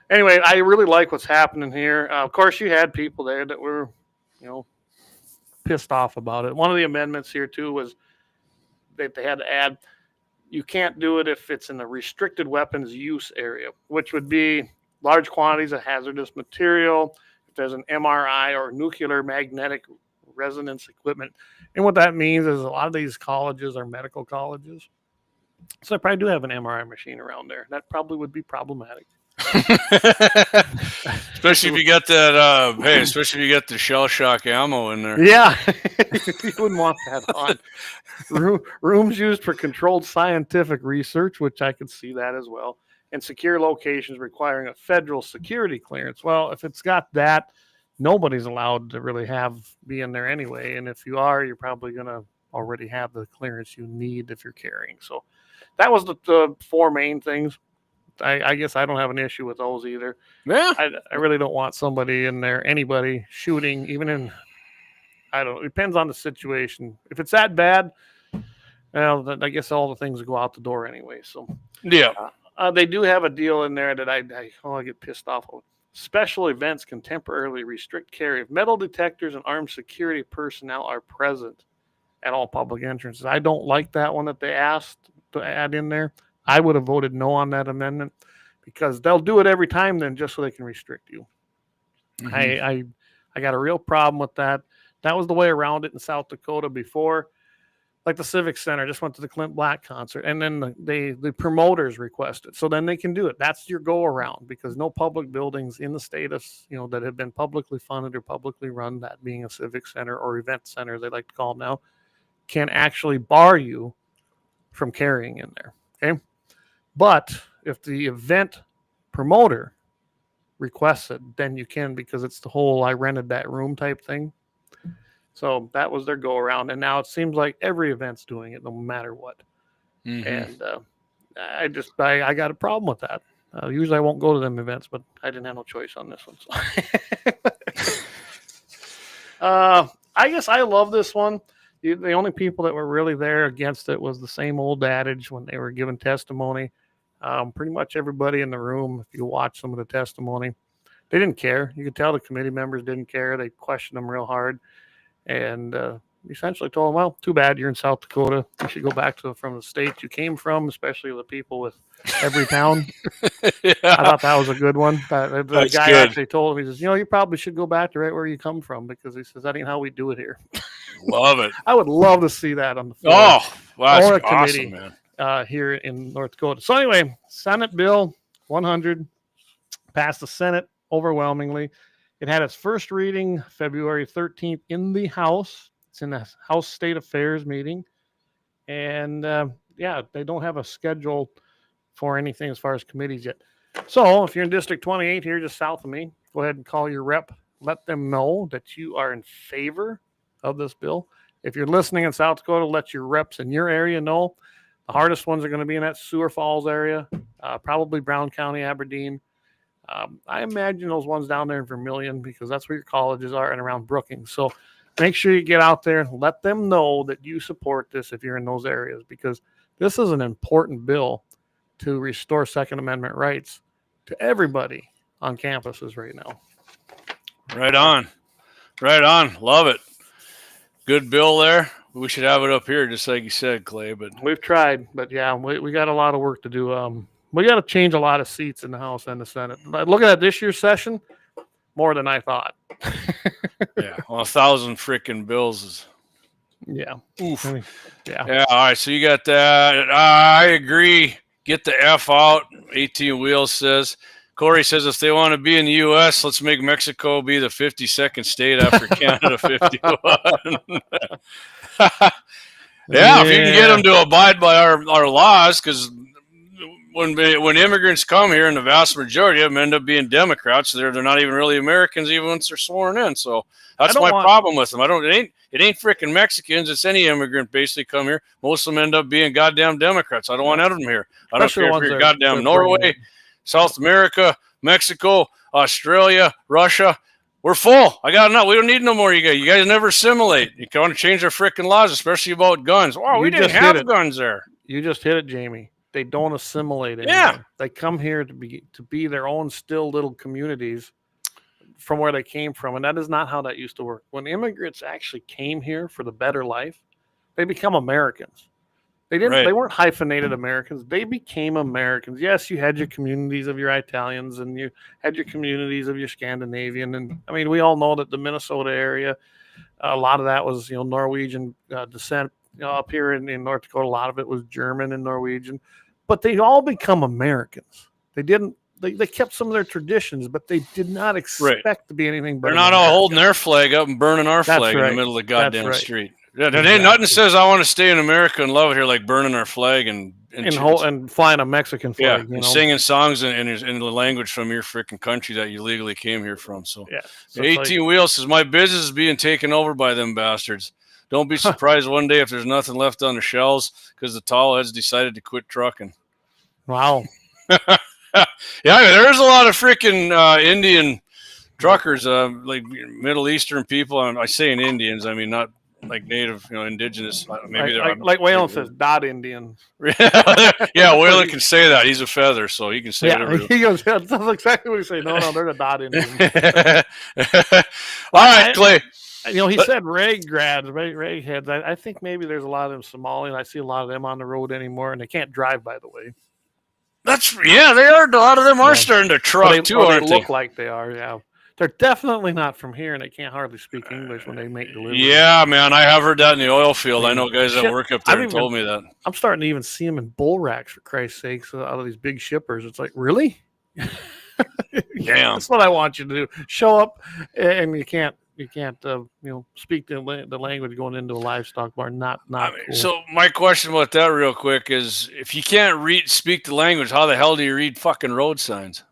Anyway, I really like what's happening here. Of course, you had people there that were, pissed off about it. One of the amendments here, too, was that they had to add, you can't do it if it's in the restricted weapons use area, which would be large quantities of hazardous material, if there's an MRI or nuclear magnetic resonance equipment. And what that means is a lot of these colleges are medical colleges. So they probably do have an MRI machine around there. That probably would be problematic. Especially if you got that, especially if you got the shell shock ammo in there. Yeah. You wouldn't want that on. Rooms used for controlled scientific research, which I could see that as well. And secure locations requiring a federal security clearance. Well, if it's got that, nobody's allowed to really be in there anyway. And if you are, you're probably going to already have the clearance you need if you're carrying. So that was the four main things. I guess I don't have an issue with those either. Yeah. I really don't want somebody in there, anybody shooting, even in, it depends on the situation. If it's that bad, well, then I guess all the things go out the door anyway. So yeah. They do have a deal in there that I get pissed off of. Special events can temporarily restrict carry if metal detectors and armed security personnel are present at all public entrances. I don't like that one that they asked to add in there. I would have voted no on that amendment because they'll do it every time then just so they can restrict you. Mm-hmm. I got a real problem with that. That was the way around it in South Dakota before. Like the Civic Center just went to the Clint Black concert, and then the promoters requested, so then they can do it. That's your go around, because no public buildings in the state of that have been publicly funded or publicly run, that being a civic center or event center they like to call them now, can actually bar you from carrying in there. Okay, but if the event promoter requests it, then you can, because it's the whole I rented that room type thing. So that was their go around. And now it seems like every event's doing it no matter what. Mm-hmm. And I got a problem with that. Usually I won't go to them events, but I didn't have no choice on this one. So. I guess I love this one. The only people that were really there against it was the same old adage when they were giving testimony. Pretty much everybody in the room, if you watch some of the testimony, they didn't care. You could tell the committee members didn't care. They questioned them real hard, and essentially told them, well, too bad you're in South Dakota. You should go back from the state you came from, especially the people with every town. Yeah. I thought that was a good one. The That's guy good. actually told him, he says, you probably should go back to right where you come from, because he says, that ain't how we do it here. Love it. I would love to see that on the floor. Oh, wow, or a that's awesome, committee man. here in North Dakota. So anyway, Senate Bill 100 passed the Senate overwhelmingly. It had its first reading February 13th in the House. It's in the House State Affairs meeting. And they don't have a schedule for anything as far as committees yet. So if you're in District 28 here just south of me, go ahead and call your rep. Let them know that you are in favor of this bill. If you're listening in South Dakota, let your reps in your area know. The hardest ones are going to be in that Sioux Falls area, probably Brown County, Aberdeen. I imagine those ones down there in Vermilion, because that's where your colleges are, and around Brookings. So make sure you get out there and let them know that you support this if you're in those areas, because this is an important bill to restore Second Amendment rights to everybody on campuses right now. Right on. Right on. Love it. Good bill there. We should have it up here, just like you said, Clay. But we've tried, but yeah, we got a lot of work to do. We got to change a lot of seats in the House and the Senate. But looking at this year's session, more than I thought. yeah, 1,000 freaking bills is. Yeah. Oof. Yeah. Yeah. All right. So you got that. I agree. Get the F out. 18 Wheels says. Corey says if they want to be in the U.S., let's make Mexico be the 52nd state after Canada 51. Yeah, if you can get them to abide by our laws, because when immigrants come here, and the vast majority of them end up being Democrats, they're not even really Americans, even once they're sworn in. So that's my problem with them. It ain't freaking Mexicans. It's any immigrant basically come here. Most of them end up being goddamn Democrats. I don't want none of them here. I don't care if you're goddamn Norway, South America, Mexico, Australia, Russia. We're full. I got enough. We don't need no more. You guys never assimilate. You want to change our freaking laws, especially about guns. Oh, we didn't have guns there. You just hit it, Jamie. They don't assimilate anymore. Yeah. They come here to be their own still little communities from where they came from. And that is not how that used to work. When immigrants actually came here for the better life, they become Americans. They weren't hyphenated Americans. They became Americans. Yes, you had your communities of your Italians, and you had your communities of your Scandinavian. And I mean, we all know that the Minnesota area, a lot of that was, Norwegian descent. Up here in North Dakota, a lot of it was German and Norwegian, but they all become Americans. They didn't. They kept some of their traditions, but they did not expect to be anything but. They're not all holding their flag up and burning our flag in the middle of the goddamn street. Yeah, there ain't nothing says I want to stay in America and love it here like burning our flag and flying a Mexican flag. Yeah, and singing songs in the language from your freaking country that you legally came here from. So, yeah. So 18 Wheels says my business is being taken over by them bastards. Don't be surprised one day if there's nothing left on the shelves because the tall heads decided to quit trucking. Wow. Yeah, there's a lot of freaking Indian truckers, like Middle Eastern people. I say in Indians, I mean not like native, indigenous. Maybe like Waylon says, dot Indian. Yeah, Waylon can say that. He's a feather, so he can say whatever. He goes, that's exactly what he say. No, they're a dot Indian. All right, Clay. He said rag heads. I think maybe there's a lot of them Somalian. I see a lot of them on the road anymore, and they can't drive, by the way. They are. A lot of them are starting to truck too, aren't they? They look like they are, yeah. They're definitely not from here, and they can't hardly speak English when they make deliveries. Yeah, man, I have heard that in the oil field. I know guys that work up there and told me that. I'm starting to even see them in bull racks, for Christ's sakes, out of these big shippers. It's like, really? Damn. That's what I want you to do. Show up, and you can't speak the language going into a livestock barn. Not cool. So my question about that real quick is, if you can't speak the language, how the hell do you read fucking road signs?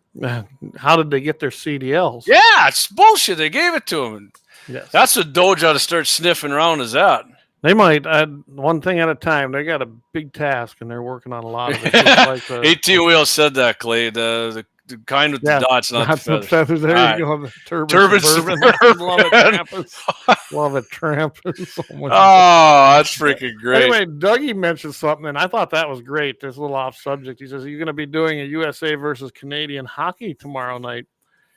How did they get their CDLs? Yeah, it's bullshit. They gave it to them. Yes. That's what Doge ought to start sniffing around is that. They might one thing at a time. They got a big task, and they're working on a lot of it. 18 Wheels said that, Clay. The the kind with the dots, not the feathers. There All you go. The Turbid Suburban. Suburban. Love it, Trampus. Love it, Trampus. Oh, that's freaking great. Anyway, Dougie mentioned something, and I thought that was great. This is a little off subject. He says, "Are you going to be doing a USA versus Canadian hockey tomorrow night?"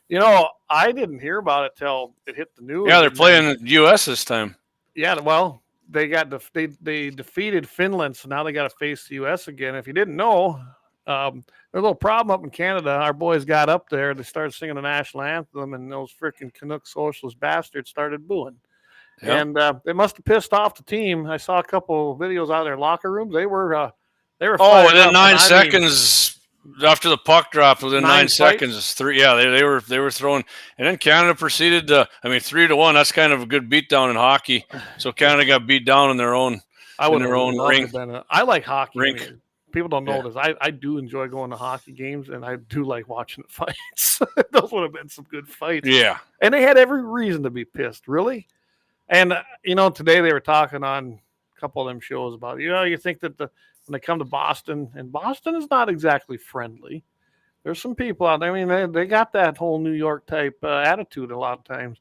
You know, I didn't hear about it till it hit the news. Yeah, they're playing the U.S. this time. Yeah, well, they got they defeated Finland, so now they got to face the U.S. again. If you didn't know, there's a little problem up in Canada. Our boys got up there, they started singing the national anthem, and those freaking Canuck socialist bastards started booing. Yep. And they must have pissed off the team. I saw a couple videos out of their locker rooms. They were within 9 seconds after the puck dropped. Within 9 seconds, it's three. Yeah, they were throwing, and then Canada proceeded to. 3-1. That's kind of a good beatdown in hockey. So Canada got beat down in their own. Ring. I like hockey. Rink. People don't know this. I do enjoy going to hockey games, and I do like watching the fights. Those would have been some good fights. Yeah, and they had every reason to be pissed. Really. And, today they were talking on a couple of them shows about, you think that when they come to Boston, and Boston is not exactly friendly. There's some people out there. I mean, they got that whole New York type attitude a lot of times.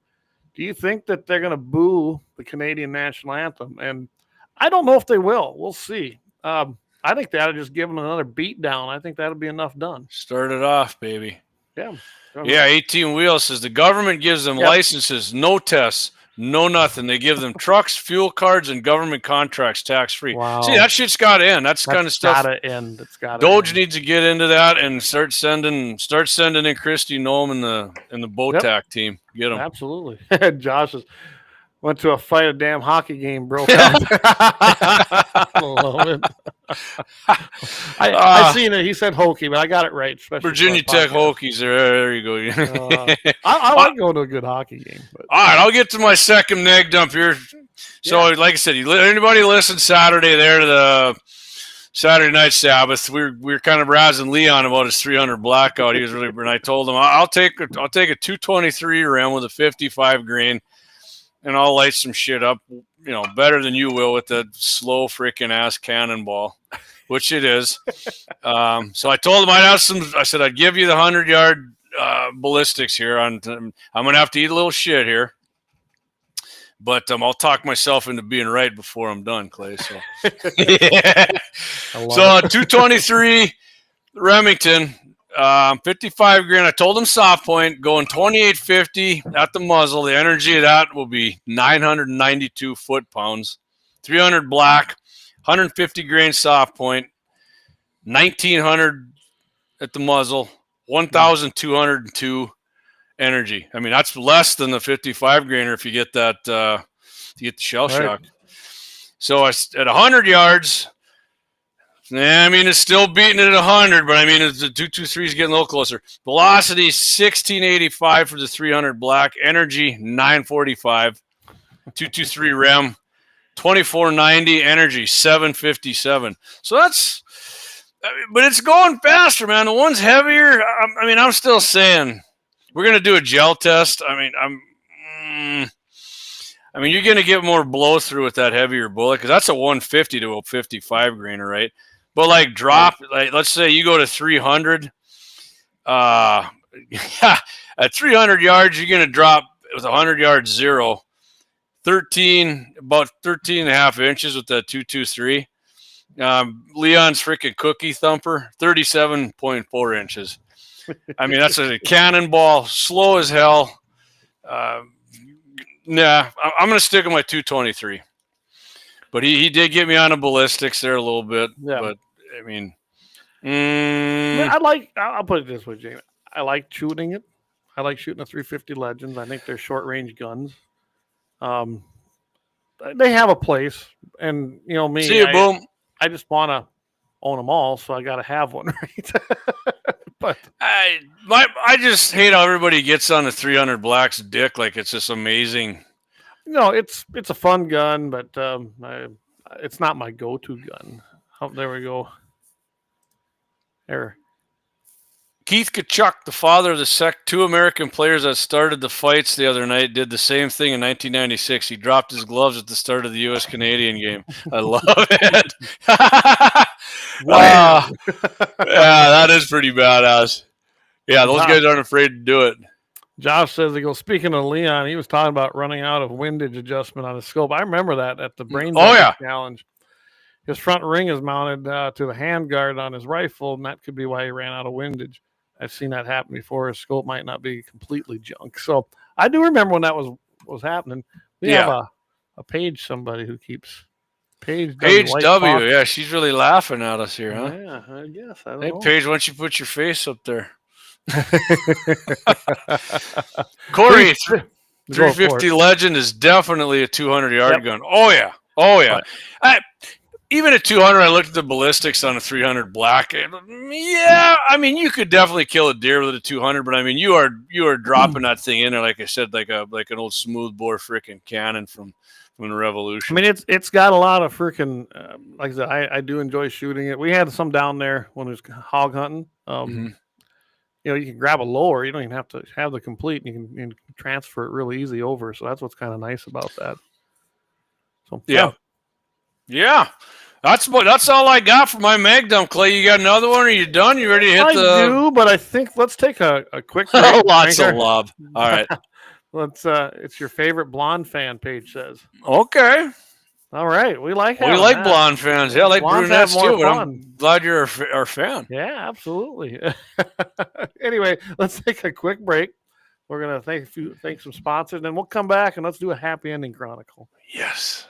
Do you think that they're going to boo the Canadian national anthem? And I don't know if they will. We'll see. I think they ought to just give them another beat down. I think that'll be enough done. Start it off, baby. Yeah. 18 Wheels says the government gives them licenses, no tests. No, nothing. They give them trucks, fuel cards, and government contracts tax-free. Wow. See, that shit's got to end. That's kind of stuff. Gotta end. It's got to Doge needs to get into that and start sending in Christy Noem in the BOTAC team. Get them. Absolutely. Josh went to a fight, a damn hockey game broke out. I love it. I seen it. He said Hokie, but I got it right. Virginia Tech Hokies. There you go. I like going to a good hockey game. But. All right, I'll get to my second neg dump here. So, like I said, anybody listen Saturday there to the Saturday Night Sabbath? We were kind of razzing Leon about his 300 blackout. He was really, and I told him I'll take a 223 rim with a 55 grain. And I'll light some shit up, better than you will with that slow freaking ass cannonball, which it is. So I told him I'd have some. I said I'd give you the 100-yard ballistics here. I'm going to have to eat a little shit here, but I'll talk myself into being right before I'm done, Clay. So, So 223 Remington. 55 grain. I told him soft point going 28.50 at the muzzle. The energy of that will be 992 foot-pounds. 300 black, 150 grain soft point, 1900 at the muzzle, 1,202 energy. That's less than the 55 grainer if you get that. You get the shell shock. So at 100 yards. It's still beating it at 100, but the 223 is getting a little closer. Velocity 1685 for the 300 black. Energy 945. 223 rem 2490. Energy 757. So that's, but it's going faster, man. The one's heavier. I'm still saying we're gonna do a gel test. You're gonna get more blow through with that heavier bullet because that's a 150 to a 55 grainer, right? But let's say you go to 300. At 300 yards, you're going to drop with 100 yards zero, about 13 and a half inches with that 223. Leon's freaking cookie thumper, 37.4 inches. That's a cannonball, slow as hell. I'm going to stick with my 223. But he did get me on the ballistics there a little bit. Yeah. But, I'll put it this way, Jamie. I like shooting it. I like shooting the 350 Legends. I think they're short-range guns. They have a place. And, me. See you, boom. I just want to own them all, so I got to have one, right? But I just hate how everybody gets on the 300 Black's dick like it's just amazing. It's a fun gun, but it's not my go-to gun. Oh, there we go. There. Keith Kachuk, the father of the two American players that started the fights the other night, did the same thing in 1996. He dropped his gloves at the start of the U.S.-Canadian game. I love it. Wow. Yeah, that is pretty badass. Yeah, those guys aren't afraid to do it. Josh says, he goes, speaking of Leon, he was talking about running out of windage adjustment on his scope. I remember that at the Brain Challenge. His front ring is mounted to the handguard on his rifle, and that could be why he ran out of windage. I've seen that happen before. His scope might not be completely junk. So I do remember when that was happening. We have a Paige, somebody who keeps Paige W. Yeah, she's really laughing at us here, huh? Yeah, I guess. I don't hey, know. Paige, why don't you put your face up there? Corey, 350 Legend is definitely a 200-yard gun. Oh yeah. Even at 200, I looked at the ballistics on a 300 black. Yeah, I mean, you could definitely kill a deer with a 200, but I mean, you are dropping that thing in there, like I said, like an old smoothbore freaking cannon from the Revolution. I mean, it's got a lot of freaking. Like I said, I do enjoy shooting it. We had some down there when it was hog hunting. You know, you can grab a LAUER. You don't even have to have the complete. You can transfer it really easy over. So that's what's kind of nice about that. So yeah. That's all I got for my mag dump, Clay. You got another one? Are you done? You ready to hit I do, but I think let's take a quick break. Lots of love. All right. Let's. It's your favorite blonde fan, Paige says. Okay. All right. We like blonde fans. Yeah, I like Blondes brunettes have more too, but fun. I'm glad you're our fan. Yeah, absolutely. Anyway, let's take a quick break. We're gonna thank some sponsors, and then we'll come back and let's do a happy ending chronicle. Yes.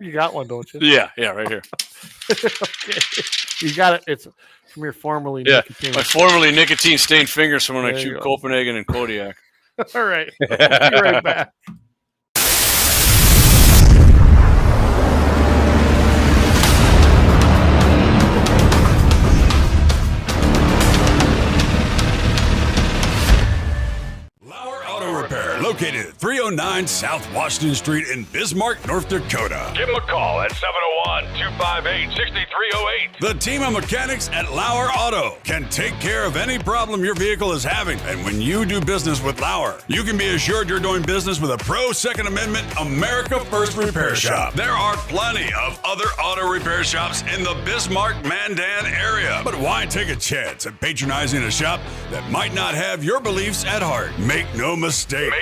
You got one, don't you? Yeah, right here. Okay. You got it. It's from your formerly nicotine. My formerly nicotine stained fingers from when I chewed Copenhagen and Kodiak. All right. We'll be right back. Located at 309 South Washington Street in Bismarck, North Dakota. Give them a call at 701-258-6308. The team of mechanics at LAUER Auto can take care of any problem your vehicle is having. And when you do business with LAUER, you can be assured you're doing business with a pro Second Amendment America First repair shop. There are plenty of other auto repair shops in the Bismarck-Mandan area. But why take a chance at patronizing a shop that might not have your beliefs at heart? Make no mistake.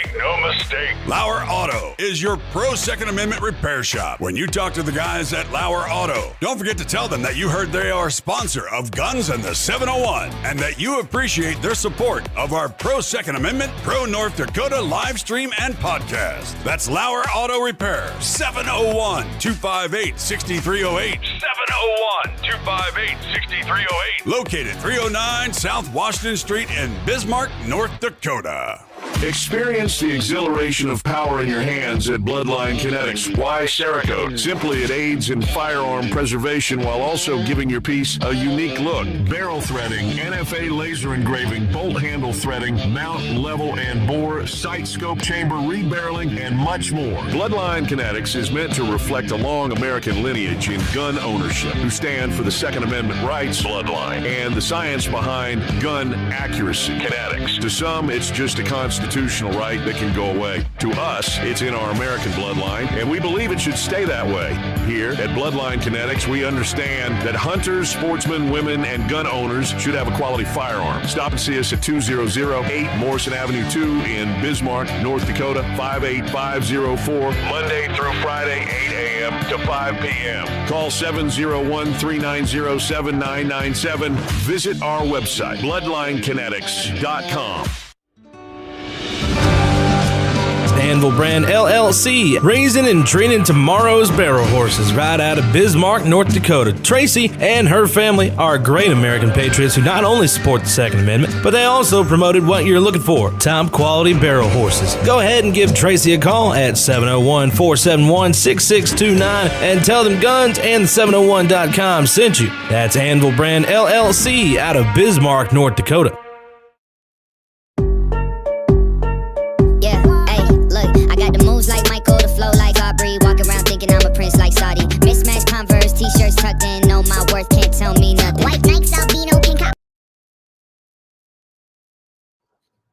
LAUER Auto is your pro Second Amendment repair shop. When you talk to the guys at LAUER Auto, don't forget to tell them that you heard they are a sponsor of Guns and the 701 and that you appreciate their support of our pro Second Amendment, pro North Dakota live stream and podcast. That's LAUER Auto Repair, 701-258-6308. 701-258-6308. Located 309 South Washington Street in Bismarck, North Dakota. Experience the exhilaration of power in your hands at Bloodline Kinetics. Why Cerakote? Simply, it aids in firearm preservation while also giving your piece a unique look. Barrel threading, NFA laser engraving, bolt handle threading, mount, level, and bore, sight scope chamber, rebarreling, and much more. Bloodline Kinetics is meant to reflect a long American lineage in gun ownership, who stand for the Second Amendment rights, Bloodline, and the science behind gun accuracy. Kinetics. To some, it's just a constitutional right that can go away. To us, it's in our American bloodline, and we believe it should stay that way. Here at Bloodline Kinetics, we understand that hunters, sportsmen, women, and gun owners should have a quality firearm. Stop and see us at 2008 Morrison Avenue 2 in Bismarck, North Dakota, 58504, Monday through Friday, 8 a.m. to 5 p.m. Call 701-390-7997. Visit our website, bloodlinekinetics.com. Anvil Brand LLC, raising and training tomorrow's barrel horses right out of Bismarck, North Dakota. Tracy and her family are great American patriots who not only support the Second Amendment, but they also promoted what you're looking for, top quality barrel horses. Go ahead and give Tracy a call at 701-471-6629 and tell them Guns and 701.com sent you. That's Anvil Brand LLC out of Bismarck, North Dakota. Like Michael, the flow like Aubrey. Walk around thinking I'm a prince like Saudi. Mismatched Converse, t-shirts tucked in. Know my worth, can't tell me nothing. White Nikes, albino, pink.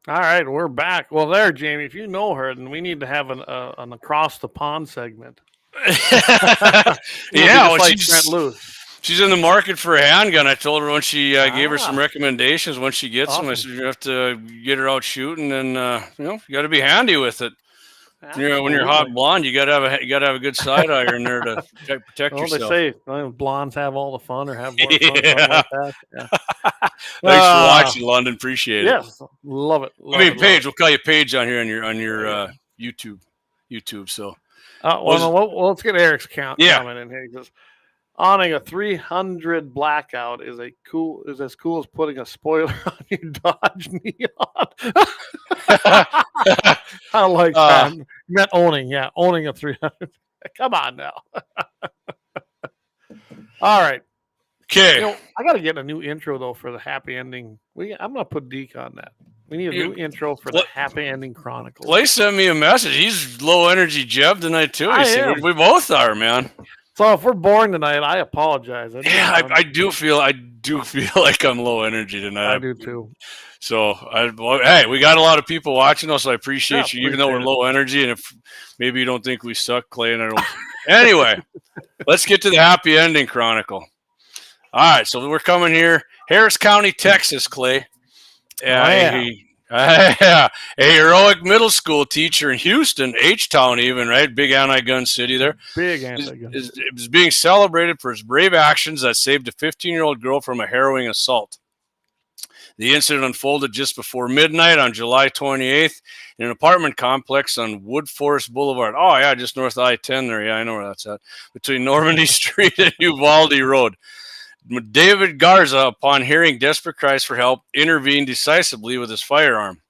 All right, we're back. Well, there, Jamie, if you know her, then we need to have an across the pond segment. Yeah, like Trent Loose. she's in the market for a handgun. I told her when she gave her some recommendations. When she gets them, I said you have to get her out shooting, and you got to be handy with it. When you're hot blonde, you gotta have a good side iron there to protect yourself. They say blondes have all the fun or have more fun, something like that. Yeah. Thanks for watching, London. Appreciate it. Yes, love it. Paige, we'll call you Paige on here on your YouTube. So, let's get Eric's comment in here. He says, owning a 300 blackout is as cool as putting a spoiler on your Dodge Neon. I like that. You meant owning a 300. Come on now. All right. Okay. I got to get a new intro though for the happy ending. I'm gonna put Deke on that. We need a new intro for the happy ending Chronicles. Clay sent me a message. He's low energy Jeb tonight too. We both are, man. So if we're boring tonight, I apologize. I do feel like I'm low energy tonight. I do too. So hey, we got a lot of people watching us. So I appreciate you, even though we're low energy. And if maybe you don't think we suck, Clay and I don't. Anyway, let's get to the happy ending chronicle. All right, so we're coming here, Harris County, Texas, Clay. A heroic middle school teacher in Houston, H-Town even, right? Big anti-gun city there. Big anti-gun. Is being celebrated for his brave actions that saved a 15-year-old girl from a harrowing assault. The incident unfolded just before midnight on July 28th in an apartment complex on Wood Forest Boulevard. Oh, yeah, just north of I-10 there. Yeah, I know where that's at. Between Normandy Street and Uvalde Road. David Garza, upon hearing desperate cries for help, intervened decisively with his firearm.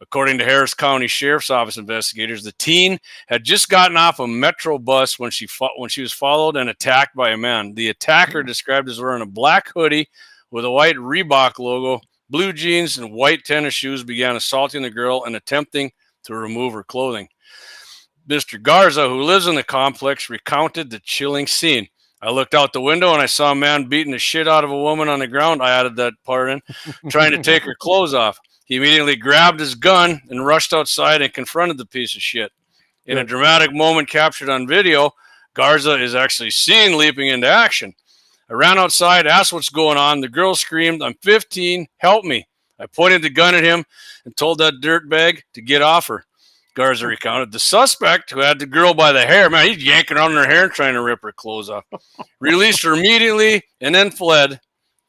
According to Harris County Sheriff's Office investigators, the teen had just gotten off a Metro bus when she was followed and attacked by a man. The attacker, described as wearing a black hoodie with a white Reebok logo, blue jeans, and white tennis shoes, began assaulting the girl and attempting to remove her clothing. Mr. Garza, who lives in the complex, recounted the chilling scene. I looked out the window and I saw a man beating the shit out of a woman on the ground. I added that part in, trying to take her clothes off. He immediately grabbed his gun and rushed outside and confronted the piece of shit. In a dramatic moment captured on video, Garza is actually seen leaping into action. I ran outside, asked what's going on. The girl screamed, "I'm 15, help me." I pointed the gun at him and told that dirtbag to get off her. Garza recounted. The suspect, who had the girl by the hair, man, he's yanking on her hair and trying to rip her clothes off, released her immediately and then fled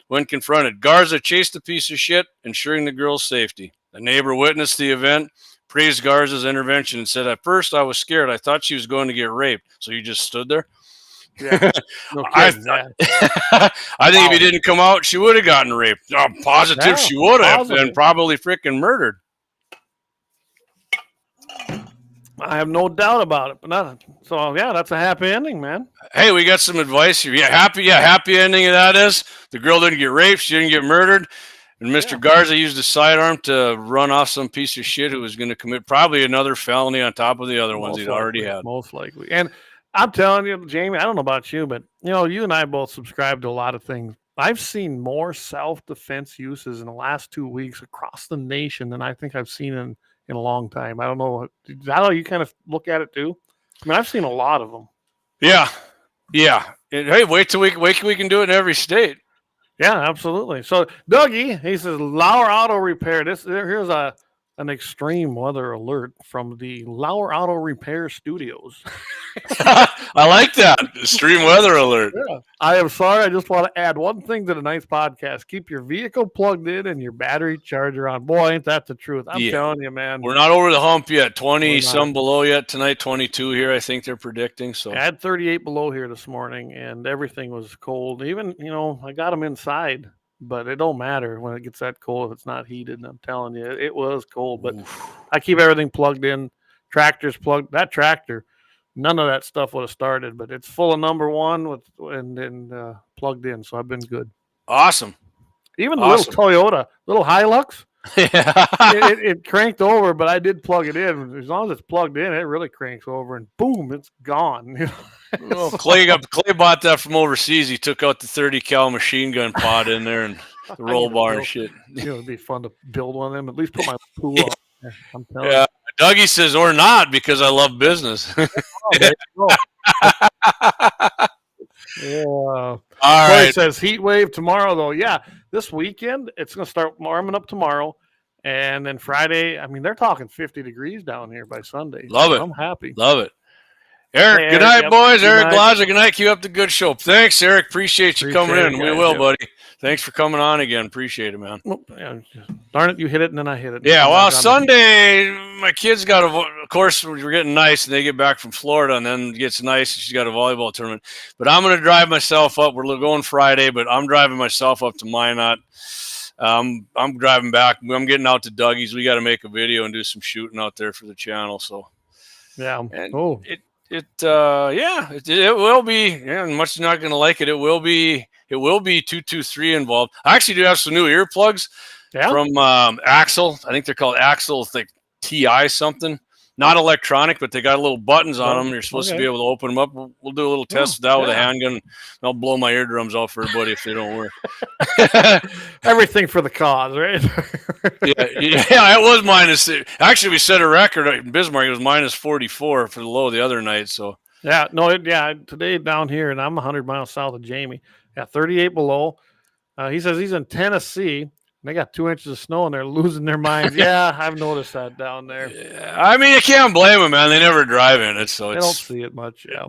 when confronted. Garza chased the piece of shit, ensuring the girl's safety. A neighbor witnessed the event, praised Garza's intervention, and said, "At first I was scared. I thought she was going to get raped." So you just stood there? Yeah. No kidding, I think if he didn't come out, she would have gotten raped. I'm positive she would have, and probably freaking murdered. I have no doubt about it, but that's a happy ending, man. Hey, we got some advice here. Happy ending of that is the girl didn't get raped, she didn't get murdered, and Mr. Garza used a sidearm to run off some piece of shit who was going to commit probably another felony on top of the other ones he'd already had. Most likely. And I'm telling you, Jamie, I don't know about you, but you and I both subscribe to a lot of things. I've seen more self-defense uses in the last 2 weeks across the nation than I think I've seen in a long time. I don't know. Is that how you kind of look at it too? I mean, I've seen a lot of them. Yeah. Hey, wait till we can do it in every state. Yeah, absolutely. So Dougie, he says, LAUER Auto Repair. Here's an extreme weather alert from the LAUER Auto Repair Studios. I like that. Extreme weather alert. Yeah. I am sorry. I just want to add one thing to tonight's podcast. Keep your vehicle plugged in and your battery charger on. Boy, ain't that the truth. I'm telling you, man. We're not over the hump yet. 20 some below yet tonight. 22 here, I think they're predicting. So I had 38 below here this morning, and everything was cold. Even, I got them inside. But it don't matter when it gets that cold if it's not heated. I'm telling you, it was cold. But I keep everything plugged in. Tractor's plugged. That tractor, none of that stuff would have started. But it's full of number one and plugged in. So I've been good. Awesome. Even the little Toyota, little Hilux, it cranked over, but I did plug it in. As long as it's plugged in, it really cranks over, and boom, it's gone. Well, Clay bought that from overseas. He took out the 30 cal machine gun pod in there and the roll bar and shit. It'd be fun to build one of them. At least put my pool on there. I'm telling you. Dougie says, or not, because I love business. Yeah. All Corey right. says heat wave tomorrow, though. Yeah, this weekend it's going to start warming up tomorrow, and then Friday. I mean, they're talking 50 degrees down here by Sunday. Love it. I'm happy. Love it. Eric, Hey, good night, yep, boys. good Eric night. Glazer, good night. Keep up the good show. Thanks, Eric. Appreciate you coming Appreciate in. it, We guys. will, Yep. buddy. Thanks for coming on again. Appreciate it, man. Well, yeah, darn it, you hit it and then I hit it. Yeah, I'm well, not done. Sunday, my kids got of course, we're getting nice, and they get back from Florida, and then it gets nice, and she's got a volleyball tournament. But I'm going to drive myself up. We're going Friday, but I'm driving myself up to Minot. I'm driving back. I'm getting out to Dougie's. We got to make a video and do some shooting out there for the channel. So, Yeah. and Oh, it will be. Yeah, much not going to like it. It will be 223 involved. I actually do have some new earplugs. yeah. From Axel. I think they're called Axel, like TI something. Not electronic, but they got little buttons on them. You're supposed to be able to open them up. We'll do a little test with that with a handgun. I'll blow my eardrums out for everybody if they don't work. Everything for the cause, right? yeah, it was minus. Actually, we set a record in Bismarck. It was minus 44 for the low the other night. So Yeah, today down here, and I'm 100 miles south of Jamie. Yeah, 38 below. He says he's in Tennessee. They got 2 inches of snow and they're losing their minds. Yeah, I've noticed that down there. yeah, I mean, you can't blame them, man. They never drive in it, so They don't see it much. Yeah.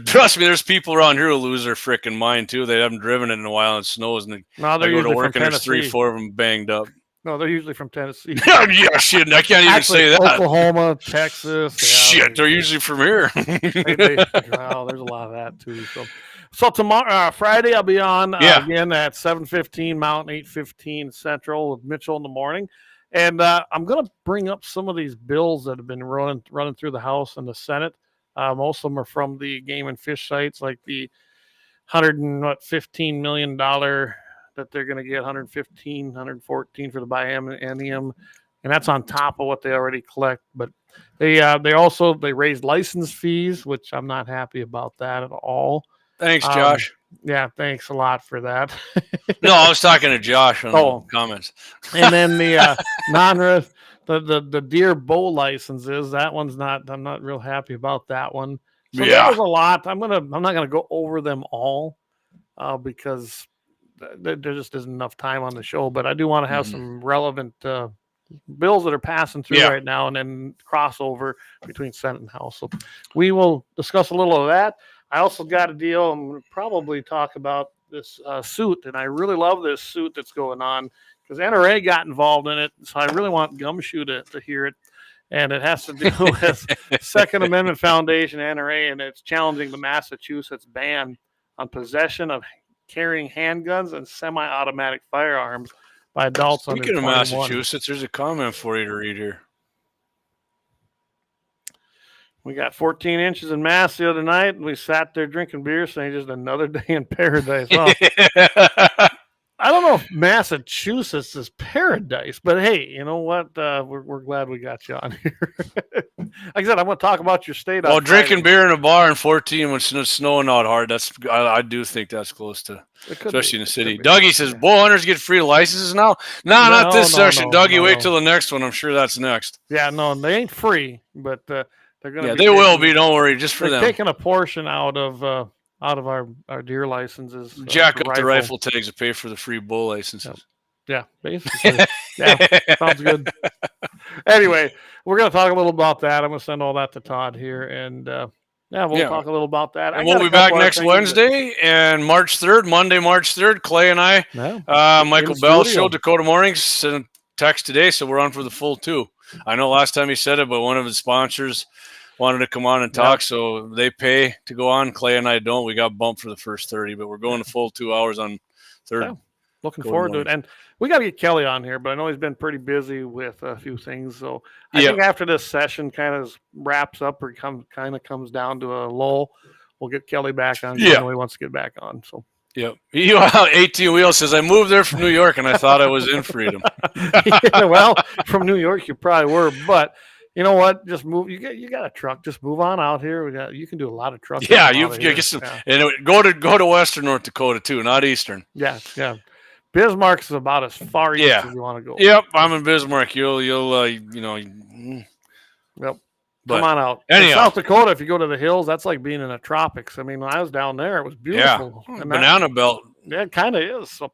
Trust me, there's people around here who lose their freaking mind too. They haven't driven it in a while and it snows, and No, they they're go to usually work from and there's Tennessee. 3-4 of them banged up. No, they're usually from Tennessee. Yeah, shit. I can't even Actually, say that. Oklahoma, Texas. Shit, they're usually from here. Well, there's a lot of that too. So tomorrow, Friday, I'll be on again at 7:15 Mountain, 8:15 Central with Mitchell in the morning, and I'm going to bring up some of these bills that have been running through the House and the Senate. Most of them are from the game and fish sites, like the $115 million that they're going to get, 114 for the biennium, and that's on top of what they already collect. But they raised license fees, which I'm not happy about that at all. Thanks, Josh. Yeah, thanks a lot for that. No, I was talking to Josh on the comments. And then the the deer bow licenses, that one's not. I'm not real happy about that one. So there was a lot. I'm not gonna go over them all because there just isn't enough time on the show. But I do want to have some relevant bills that are passing through right now, and then crossover between Senate and House. So we will discuss a little of that. I also got a deal. I'm going to probably talk about this suit, and I really love this suit that's going on because NRA got involved in it. So I really want Gumshoe to hear it. And it has to do with Second Amendment Foundation, NRA, and it's challenging the Massachusetts ban on possession of carrying handguns and semi-automatic firearms by adults under 21. Speaking of Massachusetts, there's a comment for you to read here. We got 14 inches in Mass the other night, and we sat there drinking beer, saying just another day in paradise. Well, I don't know if Massachusetts is paradise, but hey, you know what? We're glad we got you on here. Like I said, I'm going to talk about your state. Well, drinking beer in a bar in 14 when it's snowing out hard, I do think that's close to, especially in the city. Dougie says, bow hunters get free licenses now? No, not this session. Dougie, wait till the next one. I'm sure that's next. Yeah, no, they ain't free, but they're going to. Yeah, they will be. Don't worry, just for them. Taking a portion out of our deer licenses. Jack up the rifle tags to pay for the free bull licenses. Yeah, basically. Yeah, sounds good. Anyway, we're going to talk a little about that. I'm going to send all that to Todd here, and we'll talk a little about that. And we'll be back next Wednesday and March 3rd, Monday, March 3rd. Clay and I, Michael Bell Show, Dakota Mornings, sent a text today, so we're on for the full 2. I know last time he said it, but one of his sponsors wanted to come on and talk, so they pay to go on. Clay and I don't. We got bumped for the first 30, but we're going the full 2 hours on 3rd. Yeah. Looking forward to it. And we got to get Kelly on here, but I know he's been pretty busy with a few things. So I think after this session kind of wraps up or kind of comes down to a lull, we'll get Kelly back on. I know he wants to get back on. So. Yep. 18 Wheel says, I moved there from New York and I thought I was in freedom. Well, from New York, you probably were, but you know what? Just move. You got a truck. Just move on out here. You can do a lot of trucks. Yeah, you get some. Yeah. And go to Western North Dakota too, not Eastern. Yeah. Bismarck's about as far east as you want to go. Yep, I'm in Bismarck. You'll. Yep. But come on out. anyhow. In South Dakota, if you go to the hills, that's like being in the tropics. I mean, when I was down there, it was beautiful. Yeah, And banana belt. Yeah, it kind of is. So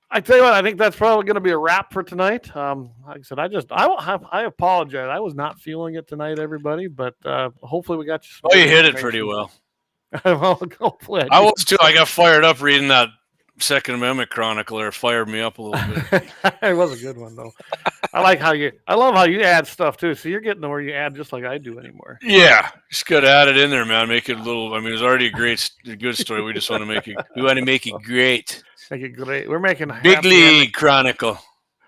I tell you what, I think that's probably going to be a wrap for tonight. Like I said, I apologize. I was not feeling it tonight, everybody, but hopefully we got you some. Oh, you hit it pretty well. Well, hopefully I was too. I got fired up reading that Second Amendment Chronicle. It fired me up a little bit. It was a good one though. I love how you add stuff too. So you're getting to where you add just like I do anymore. Yeah, just got to add it in there, man. Make it a little. I mean, it's already a good story. We just want to make it. We want to make it great. Make it great. We're making Big League Chronicle.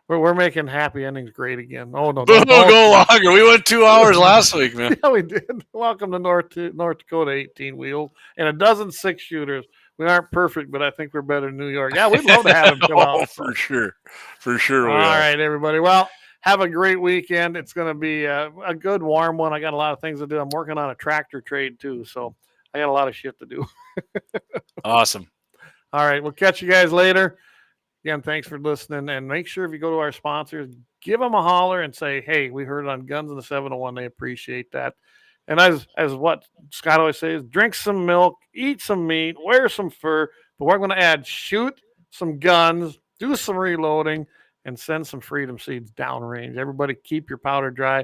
We're making happy endings great again. Oh no, We'll go longer. We went 2 hours last week, man. Yeah, we did. Welcome to North Dakota 18 wheels and a dozen 6-shooters. We aren't perfect, but I think we're better than New York. Yeah, we'd love to have them come out. For sure. For sure. All right, everybody. Well, have a great weekend. It's going to be a good, warm one. I got a lot of things to do. I'm working on a tractor trade, too, so I got a lot of shit to do. Awesome. All right, we'll catch you guys later. Again, thanks for listening, and make sure if you go to our sponsors, give them a holler and say, hey, we heard it on Guns in the 701. They appreciate that. And as what Scott always says, drink some milk, eat some meat, wear some fur, but we're going to add shoot some guns, do some reloading, and send some freedom seeds downrange. Everybody keep your powder dry.